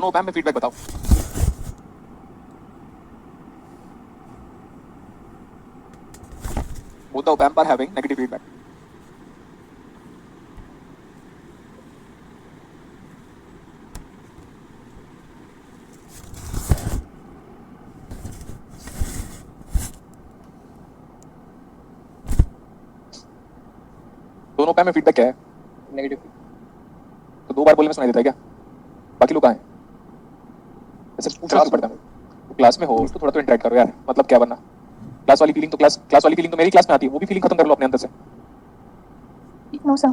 दोनों op amp में feedback बताओ। Both the op amp are having negative feedback. दोनों op amp में फीडबैक क्या है? नेगेटिव। तो दो बार बोलने में सुनाई देता है क्या? बाकी लोग कहाँ हैं? ऐसे पूछना क्यों पड़ता है? तो क्लास में हो तो थोड़ा तो इंटरेक्ट करो यार, मतलब क्या बनना? क्लास वाली फीलिंग तो मेरी क्लास में आती है, वो भी फीलिंग खत्म कर लो अपने अंदर से। No sir.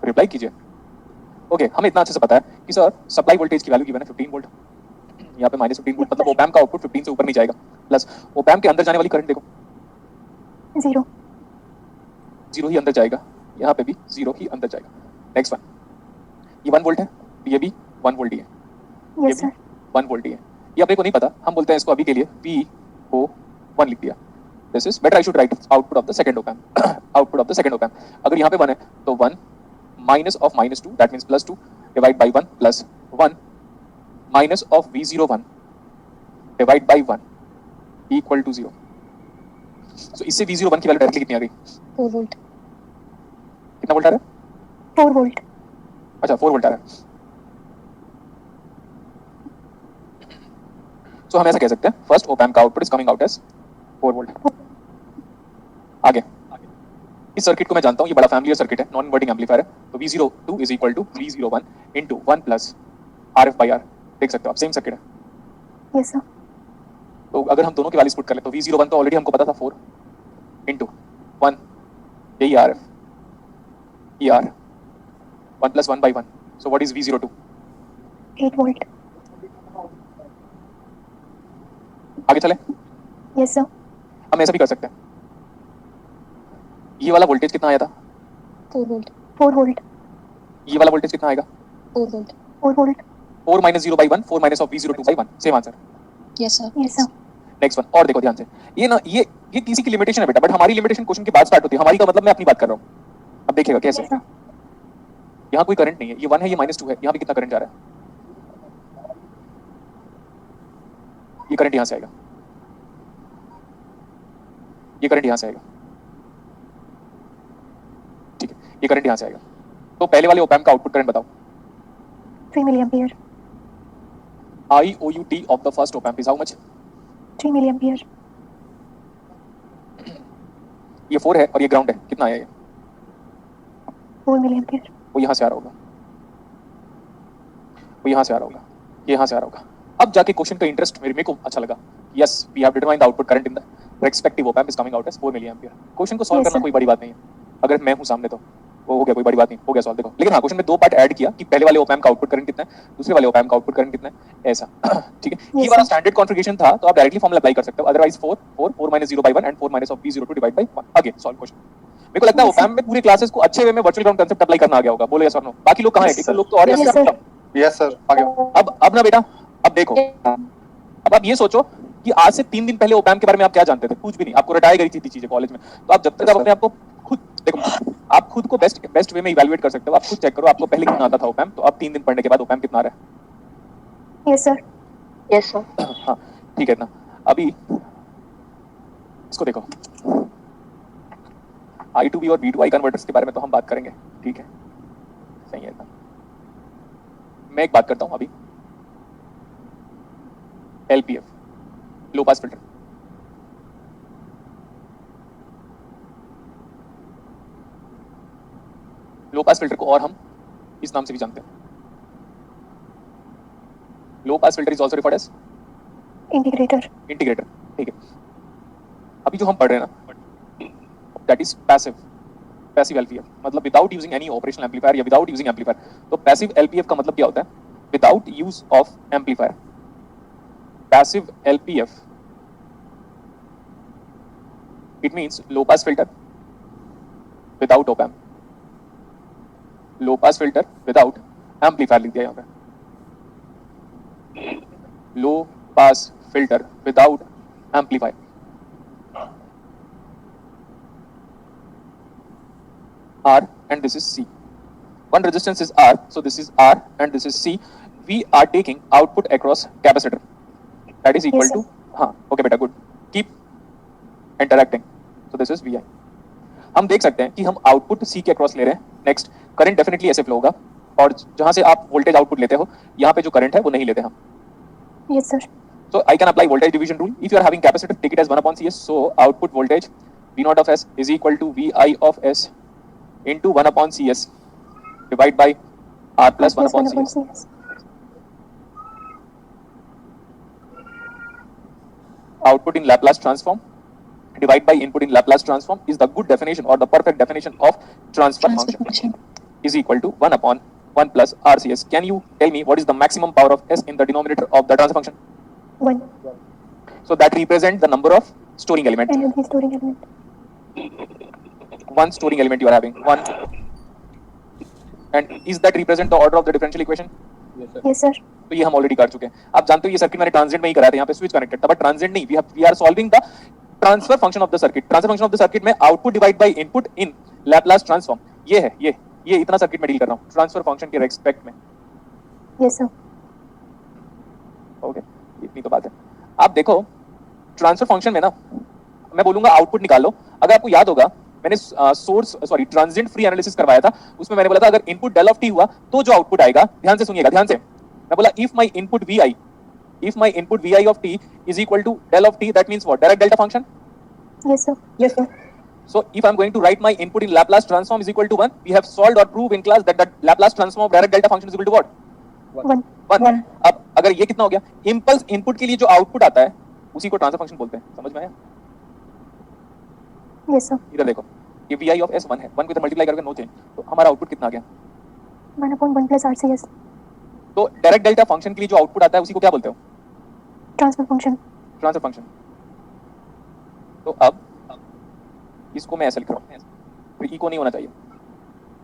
रिप्लाई कीजिए। ओके, हमें इतना अच्छे से पता है कि सर सप्लाई वोल्टेज की वैल्यू गिवन है 15 वोल्ट, यहाँ पे -15 वोल्ट, मतलब ओप एम्प का आउटपुट 15 से ऊपर नहीं जाएगा, प्लस ओप एम्प के अंदर जाने वाली करंट देखो, जीरो जीरो ही अंदर जाएगा, यहाँ पे भी जीरो ही अंदर जाएगा। नेक्स्ट वन, ये 1 वोल्ट है, ये भी 1 वोल्ट ही है, ये यस भी सर 1 वोल्ट ही है। ये अपने को नहीं पता, हम बोलते हैं इसको अभी के लिए VO1 लिख दिया। This is better I should write output of the second op amp, output of the second op amp. अगर यहाँ पे 1 है तो 1 minus of -2 that means +2 divide by 1 plus 1 minus of V01 divide by 1 equal to 0। So इससे V01 की value directly कितनी आ गई? 4 volt. कितना वोल्ट आ रहा है? 4 वोल्ट। अच्छा 4 वोल्ट आ रहा है। सो हम ऐसा कह सकते हैं फर्स्ट ओप एम्प का output is coming out as 4 volt. आगे इस सर्किट को मैं जानता हूं, ये बड़ा फैमिलियर सर्किट है, नॉन इन्वर्टिंग एम्पलीफायर है, तो V02 is equal to V01 into 1 plus RF/R। देख सकते हो आप, सेम सर्किट है। Yes sir. तो अगर हम दोनों की वैल्यूज पुट कर ले तो V01 तो ऑलरेडी हमको पता था 4 इनटू 1, यही RF, ये R, 1 plus 1 by 1। So what is V02? 8 volt. आगे चले, यस सर। हम ऐसा भी कर सकते हैं, ये वाला वोल्टेज कितना आया था? 4 वोल्ट। 4 वोल्ट। ये वाला वोल्टेज कितना आएगा? 4 volt. 4 volt. 4 minus 0 by 1, 4 minus of V02 by 1, same answer. Yes sir. Yes sir. Next one, और देखो ध्यान से, ये ना ये किसी की लिमिटेशन है बेटा, बट हमारी लिमिटेशन क्वेश्चन के बाद स्टार्ट होती है। हमारी का मतलब मैं अपनी बात कर रहा हूँ। अब देखिएगा कैसे, Yes, sir. यहाँ कोई करंट नहीं है, ये 1 है, ये -2 है, यहाँ पे कितना करंट जा रहा है? ये करंट यहाँ से आएगा, ये करंट यहाँ से आएगा, ठीक है, ये करंट यहाँ से आएगा। तो पहले वाले ओप एम्प का आउटपुट करंट बताओ। 3 milliampere. IOUT of the first op amp is how much? 3 milliampere. ये 4 है और ये ग्राउंड है, कितना आया ये? 4 milliampere. वो यहाँ से आ रहा होगा, वो यहाँ से आ रहा होगा, ये यहाँ से आ रहा होगा। अब जाके क्वेश्चन का इंटरेस्ट मेरे को अच्छा लगा। Yes, we have determined the output current in the respective op amp is coming out as 4 milliampere. Question को सॉल्व Yes, करना sir. कोई बड़ी बात नहीं है, अगर मैं हूँ सामने तो वो हो गया, कोई बड़ी बात नहीं, हो गया सॉल्व। देखो, लेकिन हाँ, क्वेश्चन में 2 पार्ट ऐड किया कि पहले वाले ऑप एम्प का आउटपुट करंट कितना है, दूसरे वाले ऑप एम्प का आउटपुट करंट कितना है, ऐसा। ठीक है, ये Yes, वाला sir. स्टैंडर्ड कॉन्फ़िगरेशन था, तो आप डायरेक्टली फॉर्मूला अप्लाई कर सकते हो। Otherwise 4 minus 0 by 1 and 4 minus of V02 divide by 1। आगे सॉल्व क्वेश्चन। मेरे को लगता है Yes, ऑप एम्प में पूरे क्लासेस को अच्छे वे में वर्चुअल ग्राउंड कांसेप्ट अप्लाई करना आ गया होगा। बोलो यस और नो। बाकी लोग कहाँ हैं? Yes, एक sir. लोग तो और Yes, yes sir. Yes sir, आगे अब ना बेटा, अब देखो, अब आप ये सोचो कि आज से 3 दिन पहले ओप एम्प के बारे में आप क्या जानते थे? कुछ भी नहीं, आपको रटाई गई थी चीजें कॉलेज में। तो आप जब तक Yes, आप sir. अपने आप को खुद देखो, आप खुद को बेस्ट वे में इवैल्यूएट कर सकते हो। आप खुद चेक करो आपको पहले कितना आता था ओप एम्प, तो अब 3 दिन पढ़ने के बाद ओप एम्प कितना आ रहा Yes, sir. Yes, sir. है? हाँ ठीक है ना। अभी इसको देखो, I2V और V2I कन्वर्टर्स के बारे में तो हम बात करेंगे, ठीक है, सही है ना। मैं एक बात करता हूँ अभी, LPF, low pass filter. Low pass filter को और हम इस नाम से भी जानते हैं, low pass filter is also referred as Integrator. Integrator. ठीक है, अभी जो हम पढ़ रहे हैं ना, दैट इज पैसिव LPF, मतलब without using any operational amplifier या विदाउट यूजिंग एम्पलीफायर। तो पैसिव LPF का मतलब क्या होता है? Without use of amplifier. Passive LPF it means low pass filter without op amp, low pass filter without amplifier लिख दिया यहाँ पे, लो पास filter without amplifier. R and this is C. One resistance is R, so this is R and this is C. we are taking output across capacitor that is equal Yes, sir. to हाँ okay बेटा good keep interacting so this is Vi. हम देख सकते हैं कि हम output C के across ले रहे हैं. नेक्स्ट करंट डेफिनेटली ऐसे फ्लो होगा और जहां से आप वोल्टेज आउटपुट लेते हो यहाँ पे जो करंट है वो नहीं लेते हम. Yes, sir. So I can apply voltage division rule. If you are having capacitor, take it as 1 upon CS. So output voltage V naught of S is equal to Vi of S into 1 upon CS divided by R plus 1 upon CS. CS. Output in Laplace transform divided by input in Laplace transform is the good definition or the perfect definition of transfer function is equal to 1 upon 1 plus RCS. Can you tell me what is the maximum power of S in the denominator of the transfer function? 1. So that represents the number of storing element. Energy storing element. One storing element you are having. One. And is that represent the order of the differential equation? Yes, sir. Yes, sir. तो ये हम already कर चुके हैं. आप जानते हो ये सर्किट मैंने ट्रांजिएंट में ही कराया था, यहाँ पे स्विच कनेक्टेड था, बट ट्रांजिएंट नहीं. We are solving the transfer function of the circuit. Transfer function of the circuit में output divide by input in Laplace transform. ये है ये इतना सर्किट में डील कर रहा हूँ ट्रांसफर फंक्शन के रेस्पेक्ट में. Yes, sir. ओके, इतनी तो बात है. आप देखो ट्रांसफर फंक्शन में ना मैं बोलूंगा आउटपुट निकालो. अगर आपको याद होगा मैंने ट्रांजिएंट फ्री एनालिसिस करवाया था, उसमें मैंने बोला था अगर इनपुट डेल ऑफ टी हुआ तो जो आउटपुट आएगा, ध्यान से सुनिएगा ध्यान से, मैं बोला if my input vi of t is equal to del of t, that means what? Direct delta function. Yes, sir. Yes, sir. So if I'm going to write my input in Laplace transform is equal to 1, we have solved or proved in class that the Laplace transform of direct delta function is equal to what? 1. 1. अब अगर ये कितना हो गया, impulse input के लिए जो output आता है उसी को ट्रांसफर फंक्शन बोलते हैं. समझ में आया? Yes, sir. इधर देखो, ये vi of s 1 है, 1 को इधर मल्टीप्लाई करके नो चेंज, तो हमारा आउटपुट कितना आ गया? 1 upon 1 plus RCS. तो डायरेक्ट डेल्टा फंक्शन के लिए जो आउटपुट आता है उसी को क्या बोलते हो? Transfer function. Transfer function. तो अब इसको मैं ऐसे लिख रहा हूँ, फिर ई को नहीं होना चाहिए.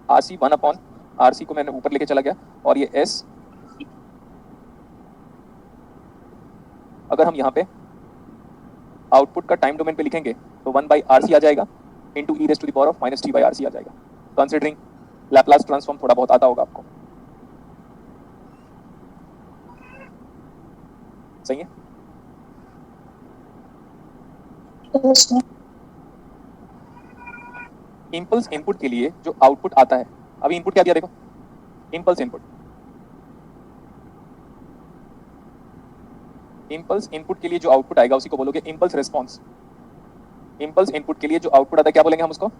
RC 1 अपॉन RC को मैंने ऊपर लेके चला गया और ये S, अगर हम यहाँ पे आउटपुट का टाइम डोमेन पे लिखेंगे तो 1 by RC आ जाएगा into e raise to the power of minus t by RC आ जाएगा. कंसिडरिंग लैप्लास ट्रांसफॉर्म थोड़ा बहुत आता होगा आपको. सही है? इम्पल्स इनपुट के लिए जो आउटपुट आता है, अभी इनपुट क्या दिया देखो, इम्पल्स इनपुट. इम्पल्स इनपुट के लिए जो आउटपुट आएगा उसी को बोलोगे इम्पल्स रिस्पांस. इम्पल्स इनपुट के लिए जो आउटपुट आता है क्या बोलेंगे हम उसको?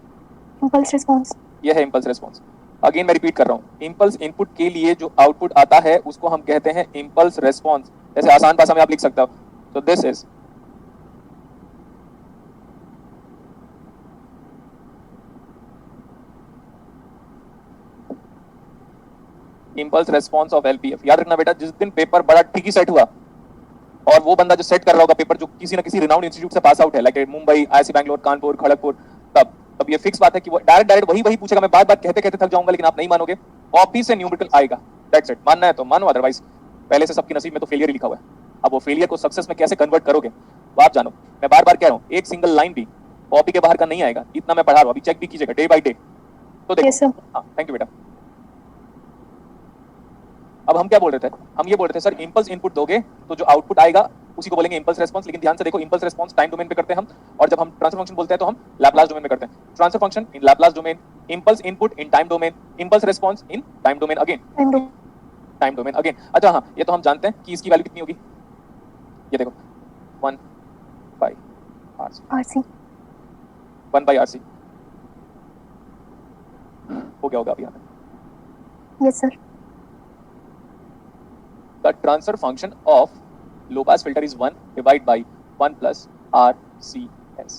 Impulse response. ये है इम्पल्स रिस्पांस. अगेन मैं रिपीट कर रहा हूँ, इम्पल्स इनपुट के लिए जो आउटपुट आता है उसको हम कहते हैं इम्पल्स रिस्पांस. ऐसे आसान भाषा में आप लिख सकते हो. तो this is impulse response of LPF. याद रखना बेटा, जिस दिन पेपर बड़ा ट्रिकी सेट हुआ और वो बंदा जो सेट कर रहा होगा पेपर, जो किसी ना किसी रिनाउंड इंस्टीट्यूट से पास आउट है, लाइक मुंबई, आईआईटी बैंगलोर, कानपुर, खड़गपुर, तब ये फिक्स बात है कि वो डायरेक्ट वही पूछेगा. मैं बार बार कहते कहते थक जाऊंगा, लेकिन आप नहीं मानोगे. कॉपी से न्यूमेरिकल आएगा. That's it. मानना है तो मानो, अदरवाइज पहले से सबकी नसीब में तो फेलियर ही लिखा हुआ है. अब वो फेलियर को सक्सेस में कैसे कन्वर्ट करोगे वो आप जानो. मैं बार बार कह रहा हूँ, एक सिंगल लाइन भी कॉपी के बाहर का नहीं आएगा. इतना मैं पढ़ा रहा हूँ, अभी चेक भी कीजिएगा डे बाय डे. तो देखो. Yes, sir. हाँ, थैंक यू बेटा. अब हम क्या बोल रहे थे? हम ये बोल रहे थे सर इम्पल्स इनपुट दोगे तो जो आउटपुट आएगा उसी को बोलेंगे इम्पल्स रिस्पांस. लेकिन ध्यान से देखो, इम्पल्स रिस्पांस टाइम डोमेन पे करते हैं हम, और जब हम ट्रांसफर फंक्शन बोलते हैं तो हम लैप्लास डोमेन में करते हैं. Transfer function in Laplace domain, impulse input in time domain, impulse response in time domain again. Time domain again. अच्छा हाँ, ये तो हम जानते हैं कि इसकी वैल्यू कितनी होगी. ये देखो 1 by RC. 1 by RC हो गया होगा अभी यहाँ पे. Yes, sir. The transfer function of low pass filter is 1 divided by 1 plus RCS.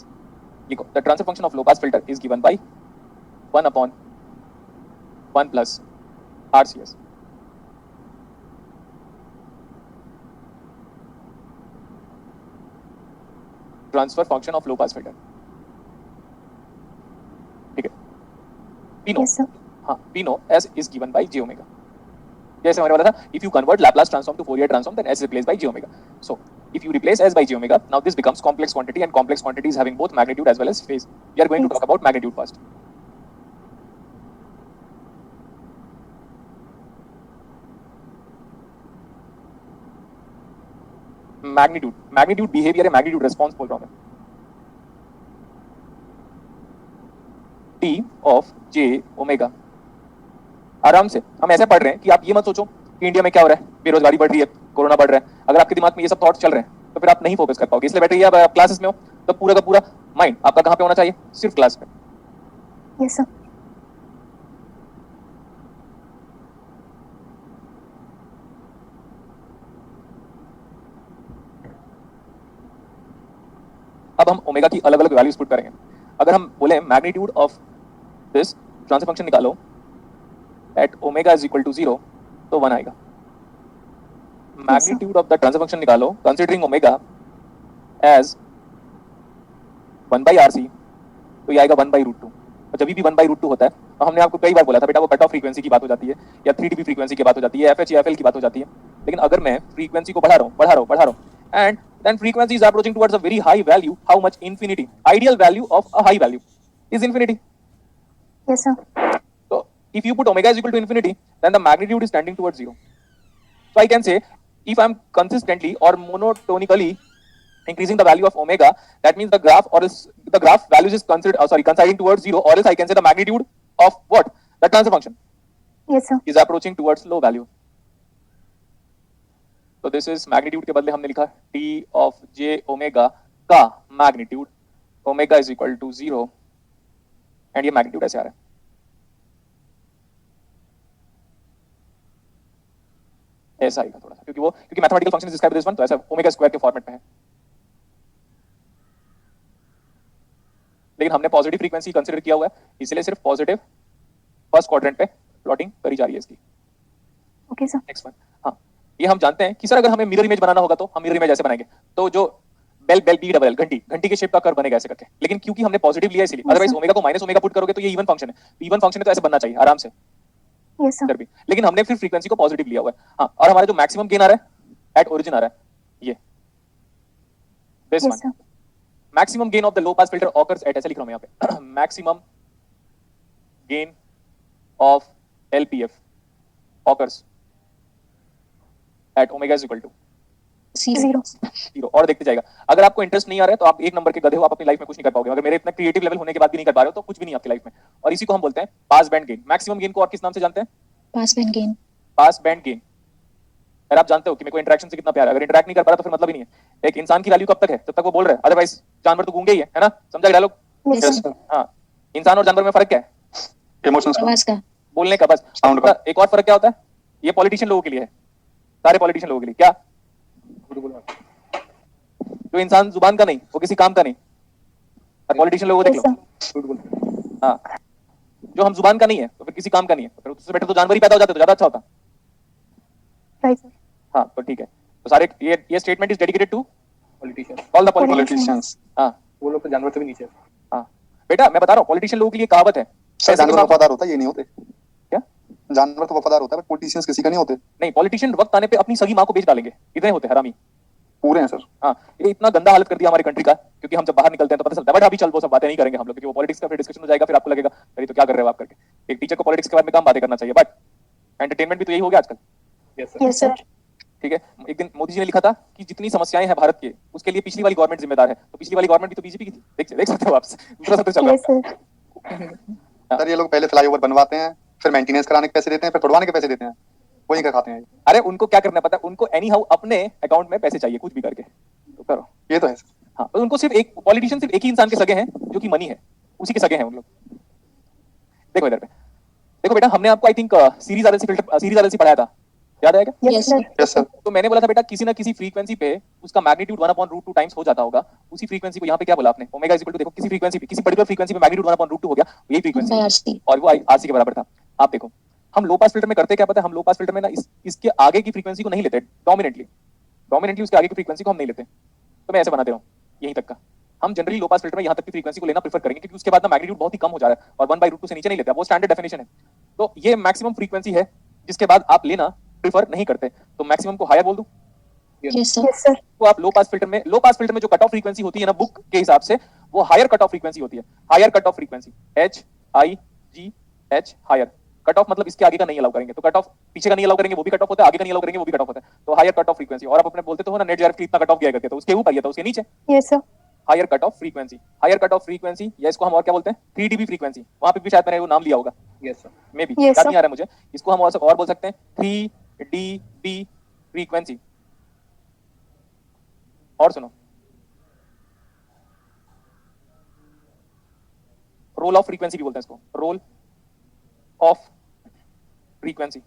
लिखो, the transfer function of low pass filter is given by 1 upon 1 plus RCS. Transfer function of low pass filter. ठीक है. We know. Yes, sir. हाँ, we know S is given by j omega. जैसे मैंने बोला था, if you convert Laplace transform to Fourier transform, then S is replaced by j omega. So, if you replace S by j omega, now this becomes complex quantity, and complex quantity is having both magnitude as well as phase. We are going to talk about magnitude first. Magnitude behaviour है, magnitude response बोल रहा हूं मैं। T of j omega. आराम से हम ऐसे पढ़ रहे हैं कि आप ये मत सोचो कि इंडिया में क्या हो रहा है, बेरोजगारी बढ़ रही है, कोरोना बढ़ रहा है। अगर आपके दिमाग में ये सब थॉट्स चल रहे हैं तो फिर आप नहीं फोकस कर पाओगे। इसलिए बेटर ये आप क्लासेस में हो तो पूरा का पूरा माइंड आपका कहाँ पे होना चाहिए, सिर्फ क्लास में। Yes, sir. अब हम ओमेगा की अलग अलग वैल्यूज पुट करेंगे। अगर हम बोले magnitude of this transfer function निकालो at omega is equal to 0 तो 1 आएगा। Magnitude of the transfer function निकालो कंसीडरिंग ओमेगा एज 1/RC तो ये आएगा 1/√2। और जब भी 1/√2 होता है तो हमने आपको कई बार बोला था बेटा वो कट ऑफ फ्रीक्वेंसी की बात हो जाती है या 3 dB फ्रीक्वेंसी की बात हो जाती है, FH या FL की बात हो जाती है। लेकिन अगर मैं फ्रीक्वेंसी को बढ़ा रहा हूं and then frequency is approaching towards a very high value, how much? Infinity. Ideal value of a high value is infinity. Yes, sir. So if you put omega is equal to infinity, then the magnitude is tending towards 0. So I can say if I'm consistently or monotonically increasing the value of omega, that means the graph or else the graph values is considing towards 0, or else I can say the magnitude of what? The transfer function Yes, sir. is approaching towards low value. तो this is magnitude के बदले हमने लिखा t of j omega का magnitude, omega is equal to 0 and ये magnitude ऐसे आ रहा है। ऐसा आएगा थोड़ा सा क्योंकि mathematical function is describe this one, तो ऐसा ओमेगा स्क्वायर के फॉर्मेट में है। लेकिन हमने पॉजिटिव फ्रीक्वेंसी कंसीडर किया हुआ है, इसलिए सिर्फ पॉजिटिव फर्स्ट क्वाड्रेंट पे प्लॉटिंग करी जा रही है इसकी। Okay, sir. नेक्स्ट वन, हाँ ये हम जानते हैं कि सर अगर हमें मिरर इमेज बनाना होगा तो हम मिरर इमेज ऐसे बनाएंगे, तो जो बेल बी डबल एल घंटी के शेप का कर्व बनेगा ऐसे करके। लेकिन क्योंकि हमने पॉजिटिव लिया इसलिए, अदरवाइज ओमेगा को माइनस ओमेगा पुट करोगे तो ये इवन फंक्शन है, इवन फंक्शन है तो ऐसे बनना चाहिए आराम से Yes, sir. इधर भी। लेकिन हमने फिर फ्रीक्वेंसी को पॉजिटिव लिया हुआ है। हाँ, और हमारा जो मैक्सिमम गेन आ रहा है एट ओरिजिन आ रहा है ये this Yes, one. sir. Maximum gain of the low pass filter occurs at, ऐसे लिख रहा हूं यहाँ पे maximum gain of LPF occurs at omega is equal to 0. 0। और देखते जाएगा। अगर आपको इंटरेस्ट नहीं आ रहा है तो आप एक नंबर के गधे हो, आप अपनी लाइफ में कुछ नहीं कर पाओगे। अगर मेरे इतना क्रिएटिव लेवल होने के बाद भी नहीं कर पा रहे हो तो कुछ भी नहीं आपकी लाइफ में। और इसी को हम बोलते हैं pass band gain. Maximum gain को और किस नाम से जानते हैं? Pass band gain. Pass band gain. अगर आप जानते हो कि मेरे को इंटरेक्शन से कितना प्यार है, अगर इंटरेक्ट नहीं कर पा रहा तो फिर मतलब ही नहीं है। एक इंसान की वैल्यू कब तक है? जब तक वो बोल रहा है, अदरवाइज जानवर तो गूंगे ही है ना? समझा dialogue? Yes, yes sir. Sir, हाँ, इंसान और जानवर में फर्क क्या है? इमोशंस आवाज का। बोलने का बस। साउंड का। एक और फर्क क्या होता है? ये पॉलिटिशियन लोगों के लिए है, सारे पॉलिटिशियन लोगों के लिए। क्या? जो इंसान जुबान का नहीं, वो किसी काम का नहीं। और पॉलिटिशियन लोगों को देख Yes, लो, हाँ, जो हम जुबान का नहीं है तो फिर किसी काम का नहीं है, तो फिर उससे बेटर तो जानवर ही पैदा हो जाते तो ज्यादा अच्छा होता। Right, sir. हाँ, तो ठीक है। तो सारे ये statement is dedicated to politician, all the politician. Politicians, हाँ वो लोग तो जानवर से भी नीचे है। हाँ बेटा, मैं बता रहा हूँ पॉलिटिशियन लोगों के लिए कहावत है। सर ऐसे जानवर कि वफादार होता है, ये नहीं होते। क्या? जानवर तो वफादार होता है, बट पॉलिटिशियंस किसी का नहीं होते। नहीं, पॉलिटिशियन वक्त आने पे अपनी सगी माँ को बेच डालेंगे, इतने होते हरामी। पूरे हैं सर। हाँ, ये इतना गंदा हालत कर दिया हमारी कंट्री का, क्योंकि हम जब बाहर निकलते हैं तो पता चलता है। बट अभी चल वो सब बातें नहीं करेंगे हम लोग, क्योंकि वो पॉलिटिक्स का फिर डिस्कशन हो जाएगा, फिर आपको लगेगा अरे तो क्या कर रहे हो आप करके। एक टीचर को पॉलिटिक्स के बारे में काम बातें करना चाहिए, बट एंटरटेनमेंट भी तो यही हो गया आजकल। Yes sir. Yes, sir. ठीक है, एक दिन मोदी जी ने लिखा था कि जितनी समस्याएं हैं भारत के, उसके लिए पिछली वाली गवर्नमेंट जिम्मेदार है। तो पिछली वाली गवर्नमेंट भी तो बीजेपी की थी, देख सकते हो आप। दूसरा सत्र चल रहा Yes, sir. हाँ। सर ये लोग पहले फ्लाईओवर बनवाते हैं, फिर मेंटेनेंस कराने के पैसे देते हैं, फिर तोड़वाने के पैसे देते हैं, वही क्या खाते हैं। अरे उनको क्या करना पता है, उनको एनी हाउ अपने अकाउंट में पैसे चाहिए, कुछ भी करके तो करो। ये तो है सर। हाँ, तो उनको सिर्फ एक पॉलिटिशियन सिर्फ एक ही इंसान के सगे हैं जो कि मनी है, उसी के सगे हैं उन लोग। देखो इधर पे, देखो बेटा, हमने आपको आई थिंक सीरीज आरएलसी पढ़ाया था, याद आएगा? Yes, Yes, sir. sir. Yes sir. तो मैंने बोला था बेटा किसी ना किसी फ्रीक्वेंसी पे उसका मैग्नीट्यूड 1/√2 टाइम्स हो जाता होगा। उसी फ्रीक्वेंसी को यहाँ पे क्या बोला आपने? ओमेगा इज इक्वल टू, देखो किसी फ्रीक्वेंसी पे, किसी पर्टिकुलर फ्रीक्वेंसी पे मैग्नीट्यूड 1/√2 हो गया, यही फ्रीक्वेंसी 1/RC। और वो आरसी के बराबर था। आप देखो हम लो पास फिल्टर में करते क्या पता है? हम लो पास फिल्टर में ना इसके आगे की फ्रीक्वेंसी को नहीं लेते, डोमिनेंटली उसके आगे की फ्रीक्वेंसी को हम नहीं लेते। तो मैं ऐसे बना दे रहा हूँ यहीं तक का। हम जनरली लो पास फिल्टर में यहाँ तक की फ्रीक्वेंसी को लेना प्रेफर करेंगे, क्योंकि उसके बाद ना मैग्नीट्यूड बहुत ही कम हो जा रहा है और 1/√2 से नीचे नहीं लेते, वो स्टैंडर्ड डेफिनेशन है। तो ये मैक्सिमम फ्रीक्वेंसी है जिसके बाद आप लेना प्रेफर नहीं करते, तो मैक्सिमम को हायर बोल दूं। Yes, sir. Yes, sir. तो आप लो पास फिल्टर में जो कट ऑफ फ्रीक्वेंसी होती है ना बुक के हिसाब से, वो हायर कट ऑफ फ्रीक्वेंसी होती है। Higher cut off frequency HIGH higher, cut off मतलब इसके आगे का नहीं अलाउ करेंगे, तो कट ऑफ पीछे का नहीं अलाउ करेंगे वो भी कट ऑफ होता है, आगे का नहीं अलाउ करेंगे वो भी कट ऑफ होता है, तो हायर कट ऑफ फ्रीक्वेंसी। और आप अपने बोलते तो हो ना नेट जेआरएफ इतना कट ऑफ किया करके, तो उसके ऊपर या तो उसके नीचे Yes, sir. Higher cut off frequency. Higher cut off frequency या इसको हम और क्या बोलते हैं 3 डीबी फ्रीक्वेंसी, वहां पे भी शायद मैंने वो नाम लिया होगा, yes sir, may be Yes, याद sir. नहीं आ रहा है मुझे, इसको हम और बोल सकते हैं 3 डीबी फ्रीक्वेंसी। और सुनो, रोल ऑफ फ्रीक्वेंसी भी बोलते हैं इसको, roll off frequency,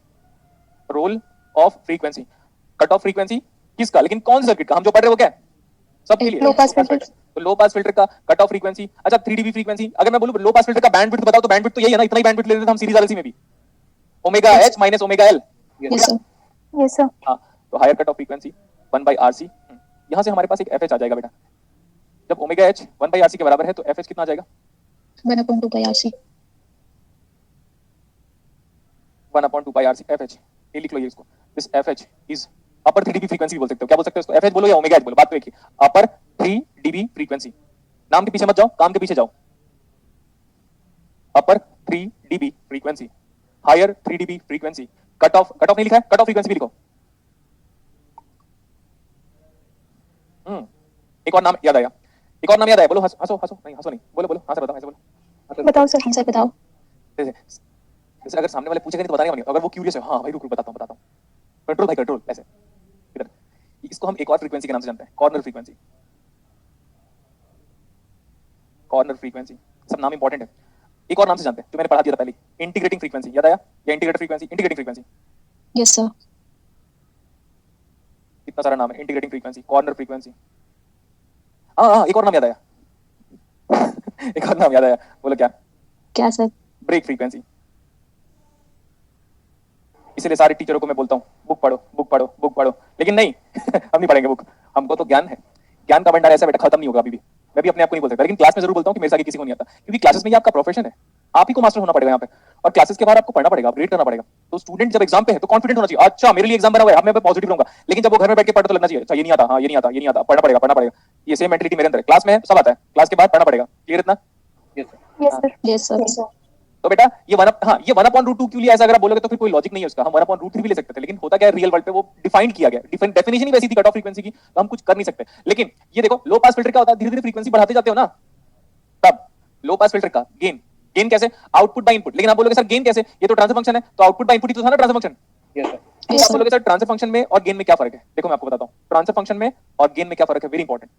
roll off frequency. Cut off frequency किसका, लेकिन कौन सा सर्किट का, हम जो पढ़ रहे हैं वो क्या है सबके लिए Low pass filter. तो लो पास फिल्टर का कट ऑफ फ्रीक्वेंसी। अच्छा 3 डीबी फ्रीक्वेंसी, अगर मैं बोलूं लो पास फिल्टर का बैंडविड्थ बताओ तो बैंडविड्थ तो यही है ना, इतना ही बैंडविड्थ लेते थे हम सीरीज आरएलसी में भी, omega H minus omega L. Yes, sir. Yes, sir. हाँ, तो higher cut off frequency 1/RC। यहां से हमारे पास एक FH आ जाएगा बेटा, जब ओमेगा एच 1/RC के बराबर है तो FH कितना आ जाएगा 1/2 by RC. 1/2/RC FH। ये लिख लो ये इसको, this FH is upper 3 dB frequency भी बोल सकते हो, क्या बोल सकते हो इसको, FH बोलो या ओमेगा एच बोलो, बात तो एक ही, अपर 3 डीबी फ्रीक्वेंसी। नाम के पीछे मत जाओ, काम के पीछे जाओ, upper 3 dB frequency, higher 3 dB frequency. Cut off नहीं लिखा है, कट ऑफ फ्रीक्वेंसी भी लिखो। एक और नाम याद आया, एक और नाम याद आया, बोलो, हंसो नहीं, बोलो हाँ से बोलो। बताओ सर। आंसर बताओ. जैसे अगर सामने वाले पूछेगा नहीं तो बताने वाले, अगर वो क्यूरियस है, हाँ भाई रुक बताता हूँ, कंट्रोल भाई कंट्रोल, ऐसे इधर। इसको हम एक और फ्रीक्वेंसी के नाम से जानते हैं, कॉर्नर फ्रीक्वेंसी। कॉर्नर फ्रीक्वेंसी, सब नाम इंपॉर्टेंट है। एक और नाम से जानते हैं जो मैंने पढ़ा दिया था पहले, इंटीग्रेटिंग फ्रीक्वेंसी, याद आया, या integrator frequency, integrating frequency, Yes, sir. इतना सारा नाम है, इंटीग्रेटिंग फ्रीक्वेंसी, कॉर्नर फ्रीक्वेंसी। हाँ एक और नाम याद आया एक और नाम याद आया, बोलो क्या, क्या सर? Break frequency. इसलिए सारे टीचरों को मैं बोलता हूँ बुक पढ़ो, लेकिन नहीं हम नहीं पढ़ेंगे बुक, हमको तो ज्ञान है, ज्ञान का भंडार ऐसा बेटा खत्म नहीं होगा अभी भी। मैं भी अपने आप को नहीं बोल सकता, लेकिन क्लास में जरूर बोलता हूँ कि मेरे से आगे किसी को नहीं आता, क्योंकि क्लासेस में ये आपका प्रोफेशन है, आप ही को मास्टर होना पड़ेगा यहाँ पे, और क्लासेस के बाद आपको पढ़ना पड़ेगा, अपग्रेड करना पड़ेगा। तो स्टूडेंट जब एग्जाम पे है तो कॉन्फिडेंट होना चाहिए, अच्छा मेरे लिए एग्जाम बना हुआ है, अब मैं पॉजिटिव रहूंगा, लेकिन जब वो घर में बैठ के पढ़ता तो लगना चाहिए अच्छा ये नहीं आता, हाँ ये नहीं आता, पढ़ना पड़ेगा। ये सेम मेंटलिटी मेरे अंदर है, क्लास में है सब आता है, क्लास के बाद पढ़ना पड़ेगा, क्लियर इतना। Yes, sir. Yes, sir. तो बेटा ये 1/√2 क्यों लिया, ऐसा अगर आप बोलोगे तो फिर कोई लॉजिक नहीं है उसका, हम 1/√3 भी ले सकते थे, लेकिन होता क्या है रियल वर्ल्ड पे वो डिफाइन किया गया, डेफिनेशन ही वैसी थी कट ऑफ फ्रीक्वेंसी की, तो हम कुछ कर नहीं सकते। लेकिन ये देखो लो पास फिल्टर क्या होता है, धीरे धीरे फ्रीक्वेंसी बढ़ाते जाते हो ना, तब लो पास फिल्टर का गेन कैसे, आउटपुट बाय इनपुट। लेकिन आप बोलोगे सर गेन कैसे, ये तो ट्रांसफर फंक्शन है, तो आउटपुट बाय इनपुट ही तो था ना ट्रांसफर फंक्शन। Yes, आप sir. बोलोगे सर ट्रांसफर फंक्शन में और गेन में क्या फर्क है, देखो मैं आपको बताता हूँ, ट्रांसफर फंक्शन में और गेन में क्या फर्क है, वेरी इंपॉर्टेंट।